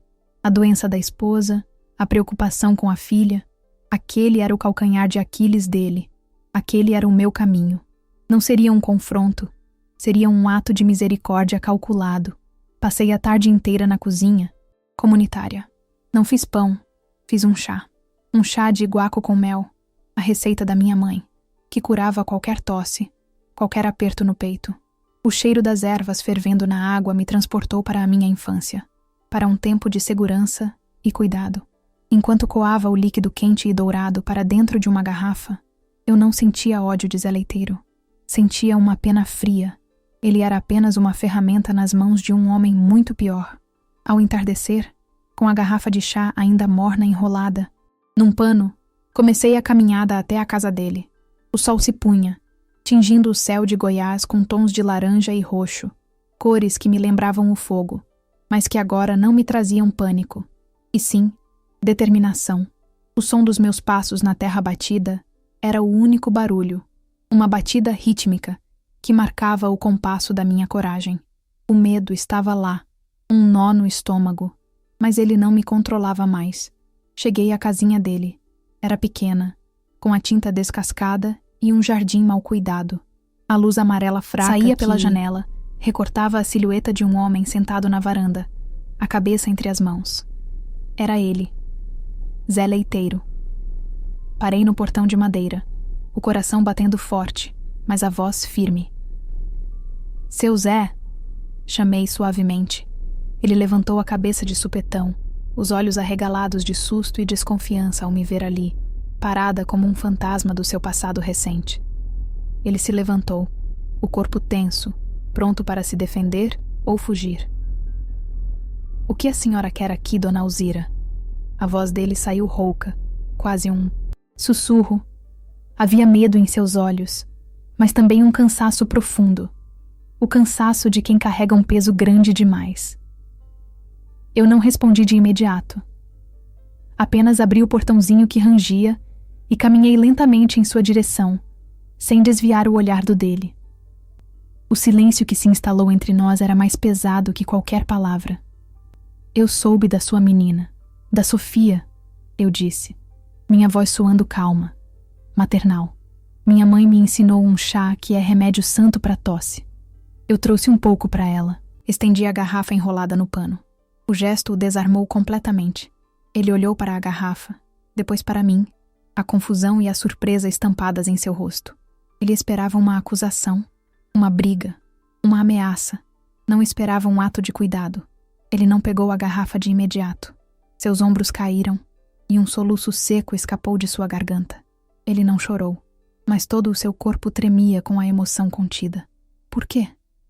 A doença da esposa, a preocupação com a filha, aquele era o calcanhar de Aquiles dele. Aquele era o meu caminho. Não seria um confronto, seria um ato de misericórdia calculado. Passei a tarde inteira na cozinha, comunitária. Não fiz pão, fiz um chá. Um chá de guaco com mel, a receita da minha mãe, que curava qualquer tosse, qualquer aperto no peito. O cheiro das ervas fervendo na água me transportou para a minha infância, para um tempo de segurança e cuidado. Enquanto coava o líquido quente e dourado para dentro de uma garrafa, eu não sentia ódio de Zé Leiteiro. Sentia uma pena fria. Ele era apenas uma ferramenta nas mãos de um homem muito pior. Ao entardecer, com a garrafa de chá ainda morna enrolada num pano, comecei a caminhada até a casa dele. O sol se punha, tingindo o céu de Goiás com tons de laranja e roxo, cores que me lembravam o fogo, mas que agora não me traziam pânico, e sim determinação. O som dos meus passos na terra batida era o único barulho, uma batida rítmica que marcava o compasso da minha coragem. O medo estava lá, um nó no estômago, mas ele não me controlava mais. Cheguei à casinha dele. Era pequena, com a tinta descascada e um jardim mal cuidado. A luz amarela fraca saía pela janela, recortava a silhueta de um homem sentado na varanda, a cabeça entre as mãos. Era ele, Zé Leiteiro. Parei no portão de madeira, o coração batendo forte, mas a voz firme. Seu Zé, chamei suavemente. Ele levantou a cabeça de supetão, os olhos arregalados de susto e desconfiança ao me ver ali, parada como um fantasma do seu passado recente. Ele se levantou, o corpo tenso, pronto para se defender ou fugir. O que a senhora quer aqui, dona Alzira? A voz dele saiu rouca, quase um sussurro. Havia medo em seus olhos, mas também um cansaço profundo. O cansaço de quem carrega um peso grande demais. Eu não respondi de imediato. Apenas abri o portãozinho que rangia e caminhei lentamente em sua direção, sem desviar o olhar do dele. O silêncio que se instalou entre nós era mais pesado que qualquer palavra. Eu soube da sua menina, da Sofia, eu disse, minha voz soando calma, maternal. Minha mãe me ensinou um chá que é remédio santo para tosse. Eu trouxe um pouco para ela, estendi a garrafa enrolada no pano. O gesto o desarmou completamente. Ele olhou para a garrafa, depois para mim, a confusão e a surpresa estampadas em seu rosto. Ele esperava uma acusação, uma briga, uma ameaça. Não esperava um ato de cuidado. Ele não pegou a garrafa de imediato. Seus ombros caíram e um soluço seco escapou de sua garganta. Ele não chorou, mas todo o seu corpo tremia com a emoção contida. Por quê?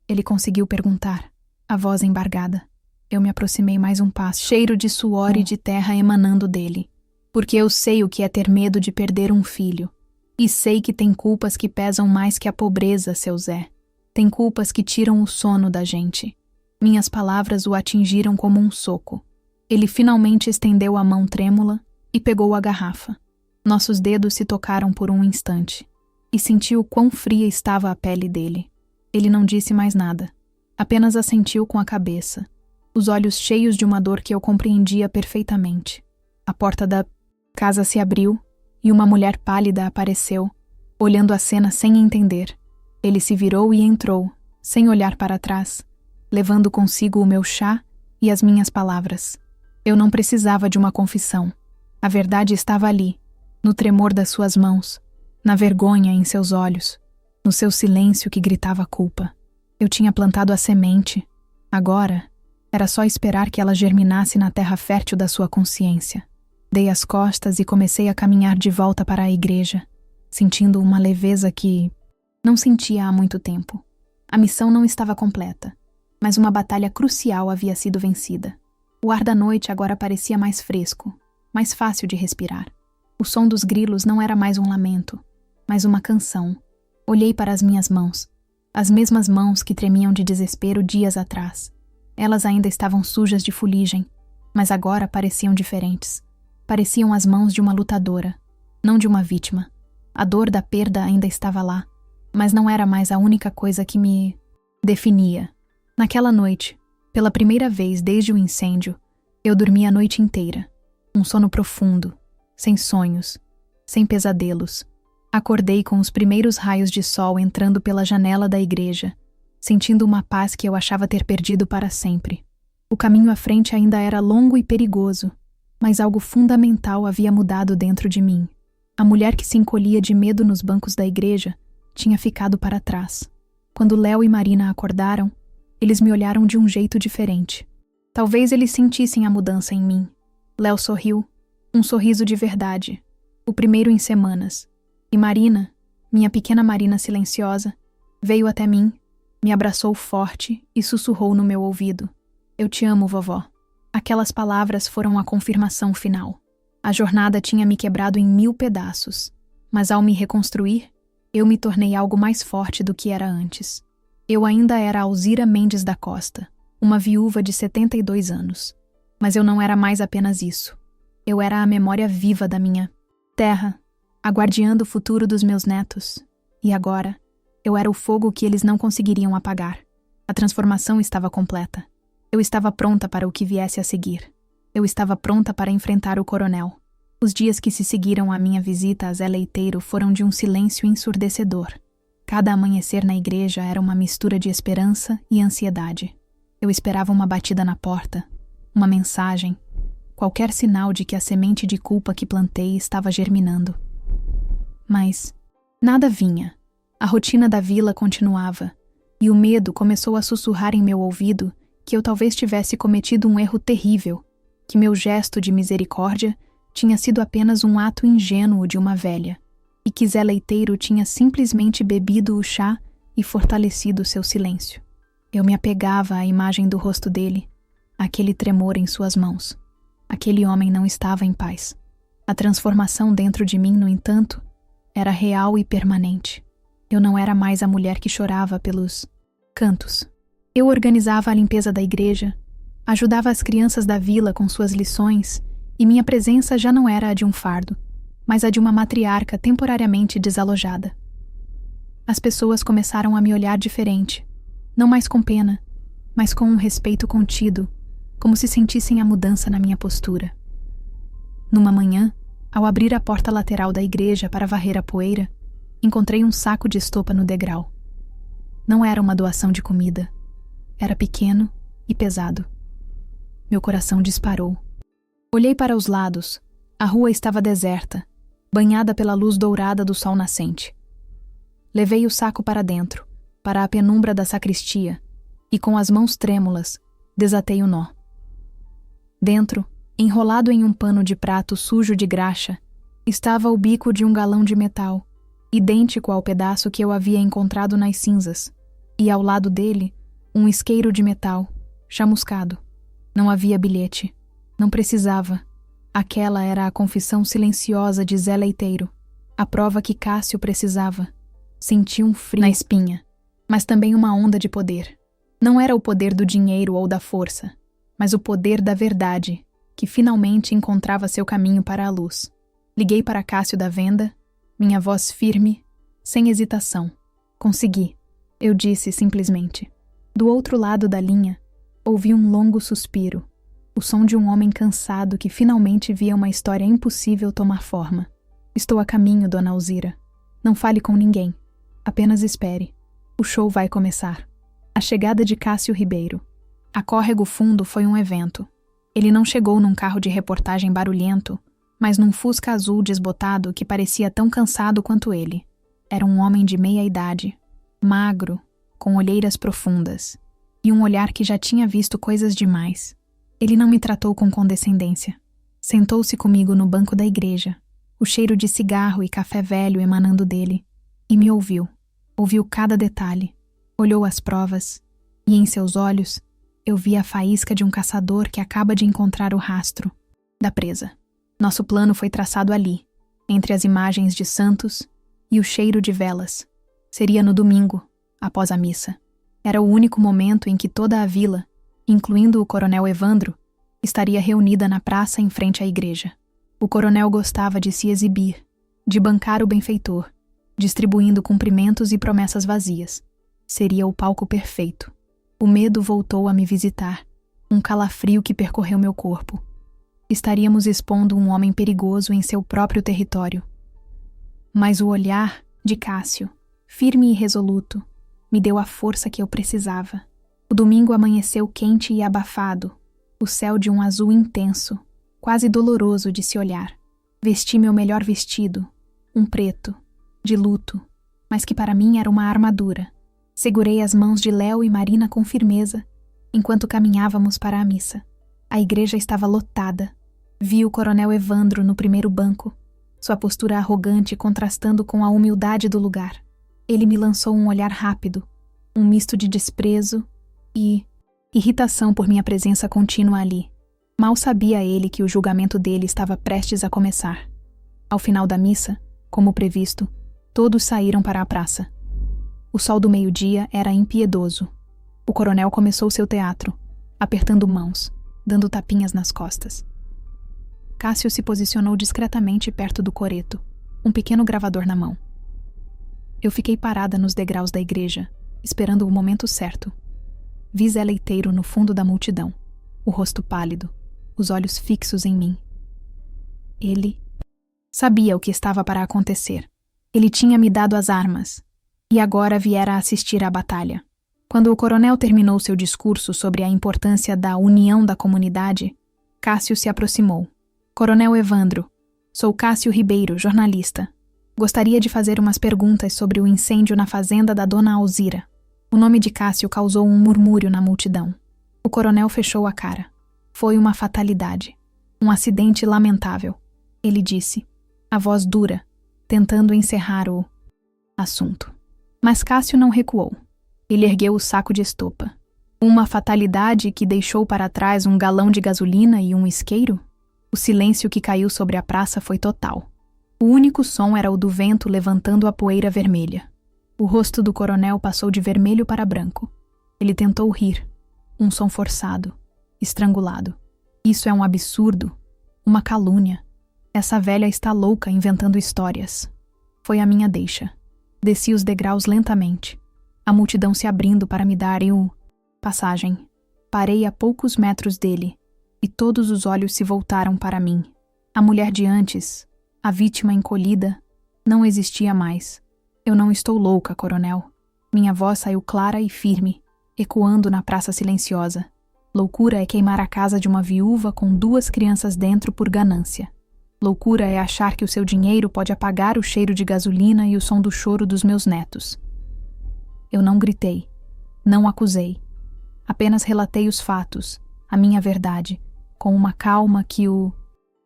Ele conseguiu perguntar, a voz embargada. Eu me aproximei mais um passo, cheiro de suor e de terra emanando dele. Porque eu sei o que é ter medo de perder um filho. E sei que tem culpas que pesam mais que a pobreza, seu Zé. Tem culpas que tiram o sono da gente. Minhas palavras o atingiram como um soco. Ele finalmente estendeu a mão trêmula e pegou a garrafa. Nossos dedos se tocaram por um instante. E senti o quão fria estava a pele dele. Ele não disse mais nada. Apenas assentiu com a cabeça. Os olhos cheios de uma dor que eu compreendia perfeitamente. A porta da casa se abriu e uma mulher pálida apareceu, olhando a cena sem entender. Ele se virou e entrou, sem olhar para trás, levando consigo o meu chá e as minhas palavras. Eu não precisava de uma confissão. A verdade estava ali, no tremor das suas mãos, na vergonha em seus olhos, no seu silêncio que gritava culpa. Eu tinha plantado a semente. Agora, era só esperar que ela germinasse na terra fértil da sua consciência. Dei as costas e comecei a caminhar de volta para a igreja, sentindo uma leveza que não sentia há muito tempo. A missão não estava completa. Mas uma batalha crucial havia sido vencida. O ar da noite agora parecia mais fresco, mais fácil de respirar. O som dos grilos não era mais um lamento, mas uma canção. Olhei para as minhas mãos, as mesmas mãos que tremiam de desespero dias atrás. Elas ainda estavam sujas de fuligem, mas agora pareciam diferentes. Pareciam as mãos de uma lutadora, não de uma vítima. A dor da perda ainda estava lá, mas não era mais a única coisa que me definia. Naquela noite, pela primeira vez desde o incêndio, eu dormi a noite inteira. Um sono profundo, sem sonhos, sem pesadelos. Acordei com os primeiros raios de sol entrando pela janela da igreja, sentindo uma paz que eu achava ter perdido para sempre. O caminho à frente ainda era longo e perigoso, mas algo fundamental havia mudado dentro de mim. A mulher que se encolhia de medo nos bancos da igreja tinha ficado para trás. Quando Léo e Marina acordaram, eles me olharam de um jeito diferente. Talvez eles sentissem a mudança em mim. Léo sorriu, um sorriso de verdade, o primeiro em semanas. E Marina, minha pequena Marina silenciosa, veio até mim, me abraçou forte e sussurrou no meu ouvido: "Eu te amo, vovó." Aquelas palavras foram a confirmação final. A jornada tinha me quebrado em 1000 pedaços, mas ao me reconstruir, eu me tornei algo mais forte do que era antes. Eu ainda era Alzira Mendes da Costa, uma viúva de 72 anos. Mas eu não era mais apenas isso. Eu era a memória viva da minha terra, a guardiã do futuro dos meus netos. E agora, eu era o fogo que eles não conseguiriam apagar. A transformação estava completa. Eu estava pronta para o que viesse a seguir. Eu estava pronta para enfrentar o coronel. Os dias que se seguiram à minha visita a Zé Leiteiro foram de um silêncio ensurdecedor. Cada amanhecer na igreja era uma mistura de esperança e ansiedade. Eu esperava uma batida na porta, uma mensagem, qualquer sinal de que a semente de culpa que plantei estava germinando. Mas nada vinha. A rotina da vila continuava, e o medo começou a sussurrar em meu ouvido que eu talvez tivesse cometido um erro terrível, que meu gesto de misericórdia tinha sido apenas um ato ingênuo de uma velha, e que Zé Leiteiro tinha simplesmente bebido o chá e fortalecido seu silêncio. Eu me apegava à imagem do rosto dele, aquele tremor em suas mãos. Aquele homem não estava em paz. A transformação dentro de mim, no entanto, era real e permanente. Eu não era mais a mulher que chorava pelos cantos. Eu organizava a limpeza da igreja, ajudava as crianças da vila com suas lições, e minha presença já não era a de um fardo, mas a de uma matriarca temporariamente desalojada. As pessoas começaram a me olhar diferente, não mais com pena, mas com um respeito contido, como se sentissem a mudança na minha postura. Numa manhã, ao abrir a porta lateral da igreja para varrer a poeira, encontrei um saco de estopa no degrau. Não era uma doação de comida. Era pequeno e pesado. Meu coração disparou. Olhei para os lados. A rua estava deserta, banhada pela luz dourada do sol nascente. Levei o saco para dentro, para a penumbra da sacristia, e com as mãos trêmulas, desatei o nó. Dentro, enrolado em um pano de prato sujo de graxa, estava o bico de um galão de metal, idêntico ao pedaço que eu havia encontrado nas cinzas, e ao lado dele, um isqueiro de metal, chamuscado. Não havia bilhete. Não precisava. Aquela era a confissão silenciosa de Zé Leiteiro, a prova que Cássio precisava. Senti um frio na espinha, mas também uma onda de poder. Não era o poder do dinheiro ou da força, mas o poder da verdade, que finalmente encontrava seu caminho para a luz. Liguei para Cássio da venda, minha voz firme, sem hesitação. Consegui, eu disse simplesmente. Do outro lado da linha, ouvi um longo suspiro, o som de um homem cansado que finalmente via uma história impossível tomar forma. Estou a caminho, dona Alzira. Não fale com ninguém. Apenas espere. O show vai começar. A chegada de Cássio Ribeiro. A Córrego Fundo foi um evento. Ele não chegou num carro de reportagem barulhento, mas num Fusca azul desbotado que parecia tão cansado quanto ele. Era um homem de meia idade, magro, com olheiras profundas, e um olhar que já tinha visto coisas demais. Ele não me tratou com condescendência. Sentou-se comigo no banco da igreja, o cheiro de cigarro e café velho emanando dele, e me ouviu. Ouviu cada detalhe, olhou as provas, e em seus olhos eu vi a faísca de um caçador que acaba de encontrar o rastro da presa. Nosso plano foi traçado ali, entre as imagens de santos e o cheiro de velas. Seria no domingo, após a missa. Era o único momento em que toda a vila, incluindo o coronel Evandro, estaria reunida na praça em frente à igreja. O coronel gostava de se exibir, de bancar o benfeitor, distribuindo cumprimentos e promessas vazias. Seria o palco perfeito. O medo voltou a me visitar, um calafrio que percorreu meu corpo. Estaríamos expondo um homem perigoso em seu próprio território. Mas o olhar de Cássio, firme e resoluto, me deu a força que eu precisava. O domingo amanheceu quente e abafado, o céu de um azul intenso, quase doloroso de se olhar. Vesti meu melhor vestido, um preto, de luto, mas que para mim era uma armadura. Segurei as mãos de Léo e Marina com firmeza, enquanto caminhávamos para a missa. A igreja estava lotada. Vi o coronel Evandro no primeiro banco, sua postura arrogante contrastando com a humildade do lugar. Ele me lançou um olhar rápido, um misto de desprezo e irritação por minha presença contínua ali. Mal sabia ele que o julgamento dele estava prestes a começar. Ao final da missa, como previsto, todos saíram para a praça. O sol do meio-dia era impiedoso. O coronel começou seu teatro, apertando mãos, dando tapinhas nas costas. Cássio se posicionou discretamente perto do coreto, um pequeno gravador na mão. Eu fiquei parada nos degraus da igreja, esperando o momento certo. Vi Zé Leiteiro no fundo da multidão, o rosto pálido, os olhos fixos em mim. Ele sabia o que estava para acontecer. Ele tinha me dado as armas, e agora viera assistir à batalha. Quando o coronel terminou seu discurso sobre a importância da união da comunidade, Cássio se aproximou. Coronel Evandro, sou Cássio Ribeiro, jornalista. Gostaria de fazer umas perguntas sobre o incêndio na fazenda da dona Alzira. O nome de Cássio causou um murmúrio na multidão. O coronel fechou a cara. Foi uma fatalidade. Um acidente lamentável, ele disse, a voz dura, tentando encerrar o assunto. Mas Cássio não recuou. Ele ergueu o saco de estopa. Uma fatalidade que deixou para trás um galão de gasolina e um isqueiro? O silêncio que caiu sobre a praça foi total. O único som era o do vento levantando a poeira vermelha. O rosto do coronel passou de vermelho para branco. Ele tentou rir. Um som forçado, estrangulado. Isso é um absurdo, uma calúnia. Essa velha está louca inventando histórias. Foi a minha deixa. Desci os degraus lentamente, a multidão se abrindo para me dar passagem. Parei a poucos metros dele, e todos os olhos se voltaram para mim. A mulher de antes, a vítima encolhida, não existia mais. Eu não estou louca, coronel. Minha voz saiu clara e firme, ecoando na praça silenciosa. Loucura é queimar a casa de uma viúva com 2 crianças dentro por ganância. Loucura é achar que o seu dinheiro pode apagar o cheiro de gasolina e o som do choro dos meus netos. Eu não gritei, não acusei. Apenas relatei os fatos, a minha verdade, com uma calma que o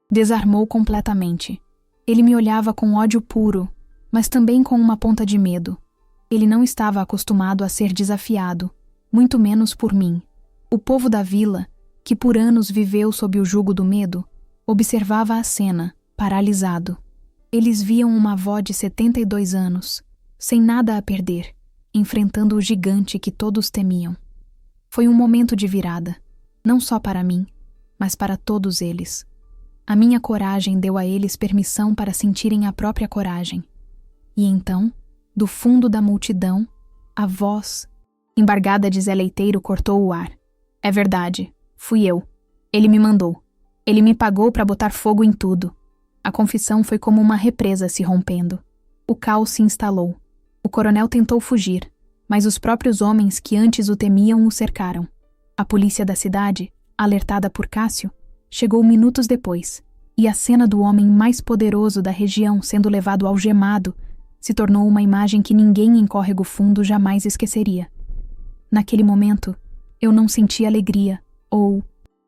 desarmou completamente. Ele me olhava com ódio puro, mas também com uma ponta de medo. Ele não estava acostumado a ser desafiado, muito menos por mim. O povo da vila, que por anos viveu sob o jugo do medo, observava a cena, paralisado. Eles viam uma avó de 72 anos, sem nada a perder, enfrentando o gigante que todos temiam. Foi um momento de virada, não só para mim, mas para todos eles. A minha coragem deu a eles permissão para sentirem a própria coragem. E então, do fundo da multidão, a voz embargada de Zé Leiteiro cortou o ar. É verdade, fui eu. Ele me mandou. Ele me pagou para botar fogo em tudo. A confissão foi como uma represa se rompendo. O caos se instalou. O coronel tentou fugir, mas os próprios homens que antes o temiam o cercaram. A polícia da cidade, alertada por Cássio, chegou minutos depois, e a cena do homem mais poderoso da região sendo levado algemado se tornou uma imagem que ninguém em Córrego Fundo jamais esqueceria. Naquele momento, eu não senti alegria ou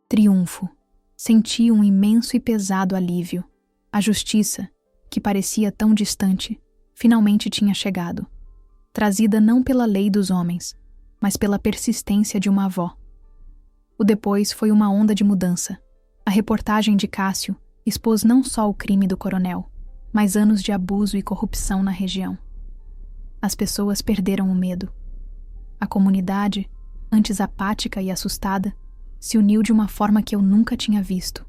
triunfo. Senti um imenso e pesado alívio. A justiça, que parecia tão distante, finalmente tinha chegado. Trazida não pela lei dos homens, mas pela persistência de uma avó. O depois foi uma onda de mudança. A reportagem de Cássio expôs não só o crime do coronel, mas anos de abuso e corrupção na região. As pessoas perderam o medo. A comunidade, antes apática e assustada, se uniu de uma forma que eu nunca tinha visto.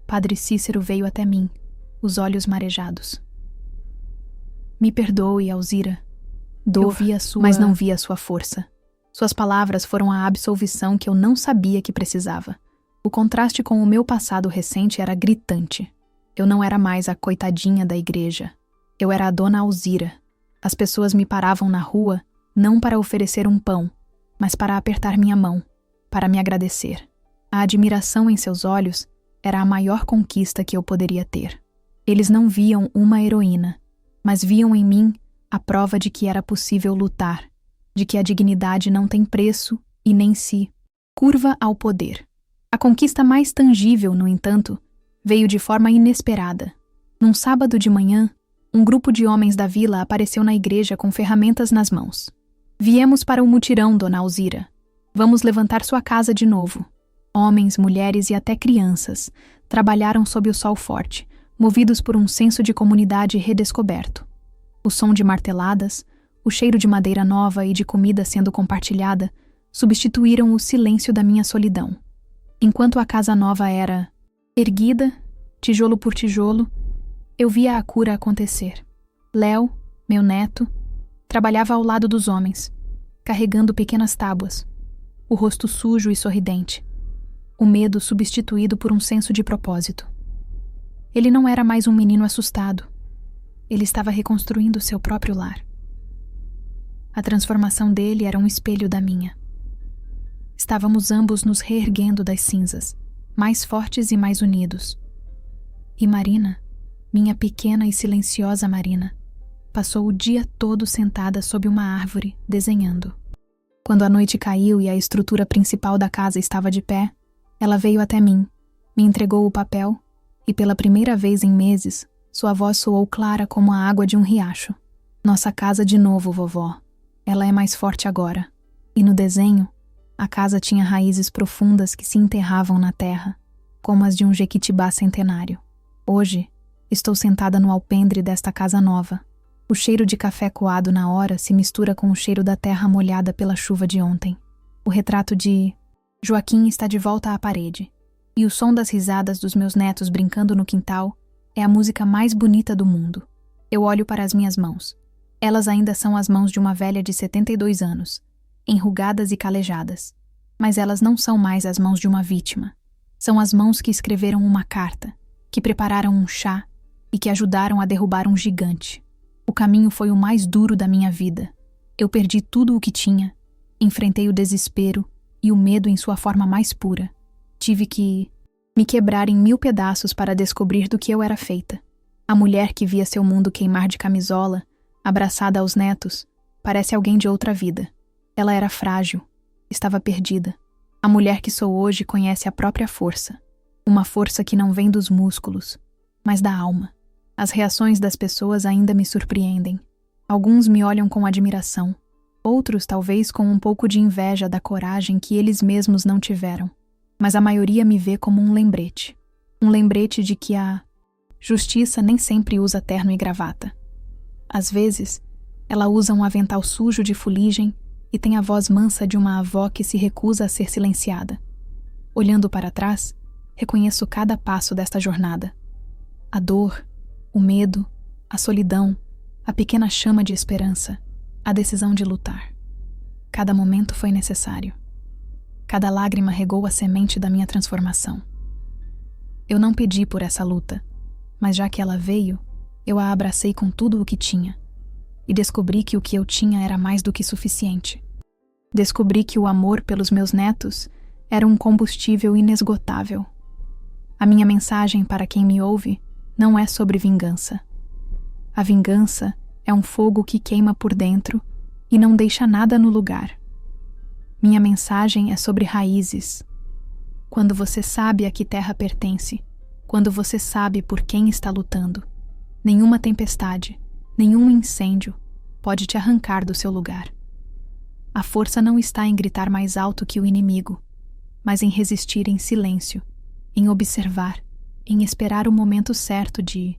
Padre Cícero veio até mim, os olhos marejados. Me perdoe, Alzira. Mas não vi a sua força. Suas palavras foram a absolvição que eu não sabia que precisava. O contraste com o meu passado recente era gritante. Eu não era mais a coitadinha da igreja. Eu era a dona Alzira. As pessoas me paravam na rua, não para oferecer um pão, mas para apertar minha mão, para me agradecer. A admiração em seus olhos era a maior conquista que eu poderia ter. Eles não viam uma heroína, mas viam em mim a prova de que era possível lutar, de que a dignidade não tem preço e nem se curva ao poder. A conquista mais tangível, no entanto, veio de forma inesperada. Num sábado de manhã, um grupo de homens da vila apareceu na igreja com ferramentas nas mãos. Viemos para o mutirão, dona Alzira. Vamos levantar sua casa de novo. Homens, mulheres e até crianças trabalharam sob o sol forte, movidos por um senso de comunidade redescoberto. O som de marteladas, o cheiro de madeira nova e de comida sendo compartilhada substituíram o silêncio da minha solidão. Enquanto a casa nova era erguida, tijolo por tijolo, eu via a cura acontecer. Léo, meu neto, trabalhava ao lado dos homens, carregando pequenas tábuas, o rosto sujo e sorridente, o medo substituído por um senso de propósito. Ele não era mais um menino assustado. Ele estava reconstruindo seu próprio lar. A transformação dele era um espelho da minha. Estávamos ambos nos reerguendo das cinzas, mais fortes e mais unidos. E Marina, minha pequena e silenciosa Marina, passou o dia todo sentada sob uma árvore, desenhando. Quando a noite caiu e a estrutura principal da casa estava de pé, ela veio até mim, me entregou o papel e, pela primeira vez em meses, sua voz soou clara como a água de um riacho. Nossa casa de novo, vovó. Ela é mais forte agora. E no desenho, a casa tinha raízes profundas que se enterravam na terra, como as de um jequitibá centenário. Hoje, estou sentada no alpendre desta casa nova. O cheiro de café coado na hora se mistura com o cheiro da terra molhada pela chuva de ontem. O retrato de Joaquim está de volta à parede, e o som das risadas dos meus netos brincando no quintal é a música mais bonita do mundo. Eu olho para as minhas mãos. Elas ainda são as mãos de uma velha de 72 anos, enrugadas e calejadas. Mas elas não são mais as mãos de uma vítima. São as mãos que escreveram uma carta, que prepararam um chá e que ajudaram a derrubar um gigante. O caminho foi o mais duro da minha vida. Eu perdi tudo o que tinha. Enfrentei o desespero e o medo em sua forma mais pura. Tive que me quebrar em 1000 pedaços para descobrir do que eu era feita. A mulher que via seu mundo queimar de camisola, abraçada aos netos, parece alguém de outra vida. Ela era frágil, estava perdida. A mulher que sou hoje conhece a própria força. Uma força que não vem dos músculos, mas da alma. As reações das pessoas ainda me surpreendem. Alguns me olham com admiração, outros talvez com um pouco de inveja da coragem que eles mesmos não tiveram. Mas a maioria me vê como um lembrete. Um lembrete de que a justiça nem sempre usa terno e gravata. Às vezes, ela usa um avental sujo de fuligem e tem a voz mansa de uma avó que se recusa a ser silenciada. Olhando para trás, reconheço cada passo desta jornada. A dor, o medo, a solidão, a pequena chama de esperança, a decisão de lutar. Cada momento foi necessário. Cada lágrima regou a semente da minha transformação. Eu não pedi por essa luta, mas já que ela veio, eu a abracei com tudo o que tinha. E descobri que o que eu tinha era mais do que suficiente. Descobri que o amor pelos meus netos era um combustível inesgotável. A minha mensagem para quem me ouve não é sobre vingança. A vingança é um fogo que queima por dentro e não deixa nada no lugar. Minha mensagem é sobre raízes. Quando você sabe a que terra pertence, quando você sabe por quem está lutando, nenhuma tempestade, nenhum incêndio pode te arrancar do seu lugar. A força não está em gritar mais alto que o inimigo, mas em resistir em silêncio, em observar, em esperar o momento certo de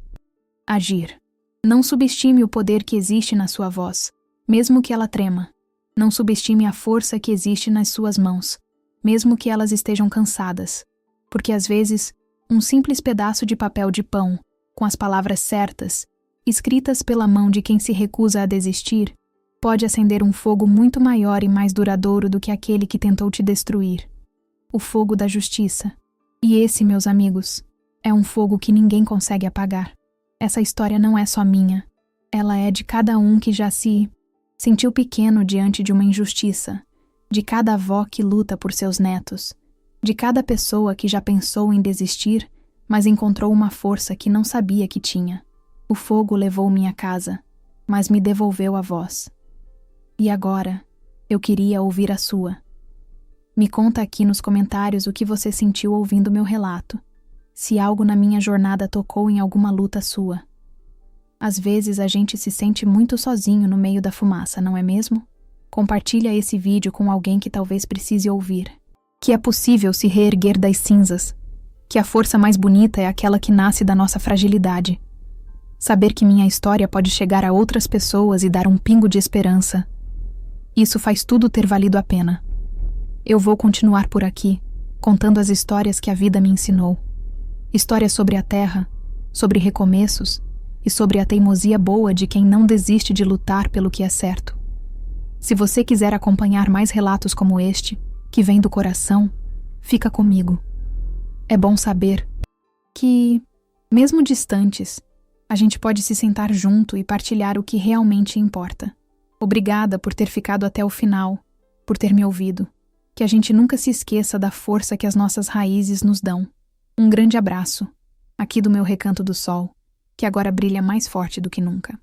agir. Não subestime o poder que existe na sua voz, mesmo que ela trema. Não subestime a força que existe nas suas mãos, mesmo que elas estejam cansadas, porque às vezes um simples pedaço de papel de pão, com as palavras certas, escritas pela mão de quem se recusa a desistir, pode acender um fogo muito maior e mais duradouro do que aquele que tentou te destruir. O fogo da justiça. E esse, meus amigos, é um fogo que ninguém consegue apagar. Essa história não é só minha. Ela é de cada um que já se sentiu pequeno diante de uma injustiça, de cada avó que luta por seus netos, de cada pessoa que já pensou em desistir, mas encontrou uma força que não sabia que tinha. O fogo levou minha casa, mas me devolveu a voz. E agora, eu queria ouvir a sua. Me conta aqui nos comentários o que você sentiu ouvindo meu relato, se algo na minha jornada tocou em alguma luta sua. Às vezes a gente se sente muito sozinho no meio da fumaça, não é mesmo? Compartilha esse vídeo com alguém que talvez precise ouvir. Que é possível se reerguer das cinzas, que a força mais bonita é aquela que nasce da nossa fragilidade. Saber que minha história pode chegar a outras pessoas e dar um pingo de esperança. Isso faz tudo ter valido a pena. Eu vou continuar por aqui, contando as histórias que a vida me ensinou. Histórias sobre a terra, sobre recomeços e sobre a teimosia boa de quem não desiste de lutar pelo que é certo. Se você quiser acompanhar mais relatos como este, que vem do coração, fica comigo. É bom saber que, mesmo distantes, a gente pode se sentar junto e partilhar o que realmente importa. Obrigada por ter ficado até o final, por ter me ouvido. Que a gente nunca se esqueça da força que as nossas raízes nos dão. Um grande abraço, aqui do meu Recanto do Sol, que agora brilha mais forte do que nunca.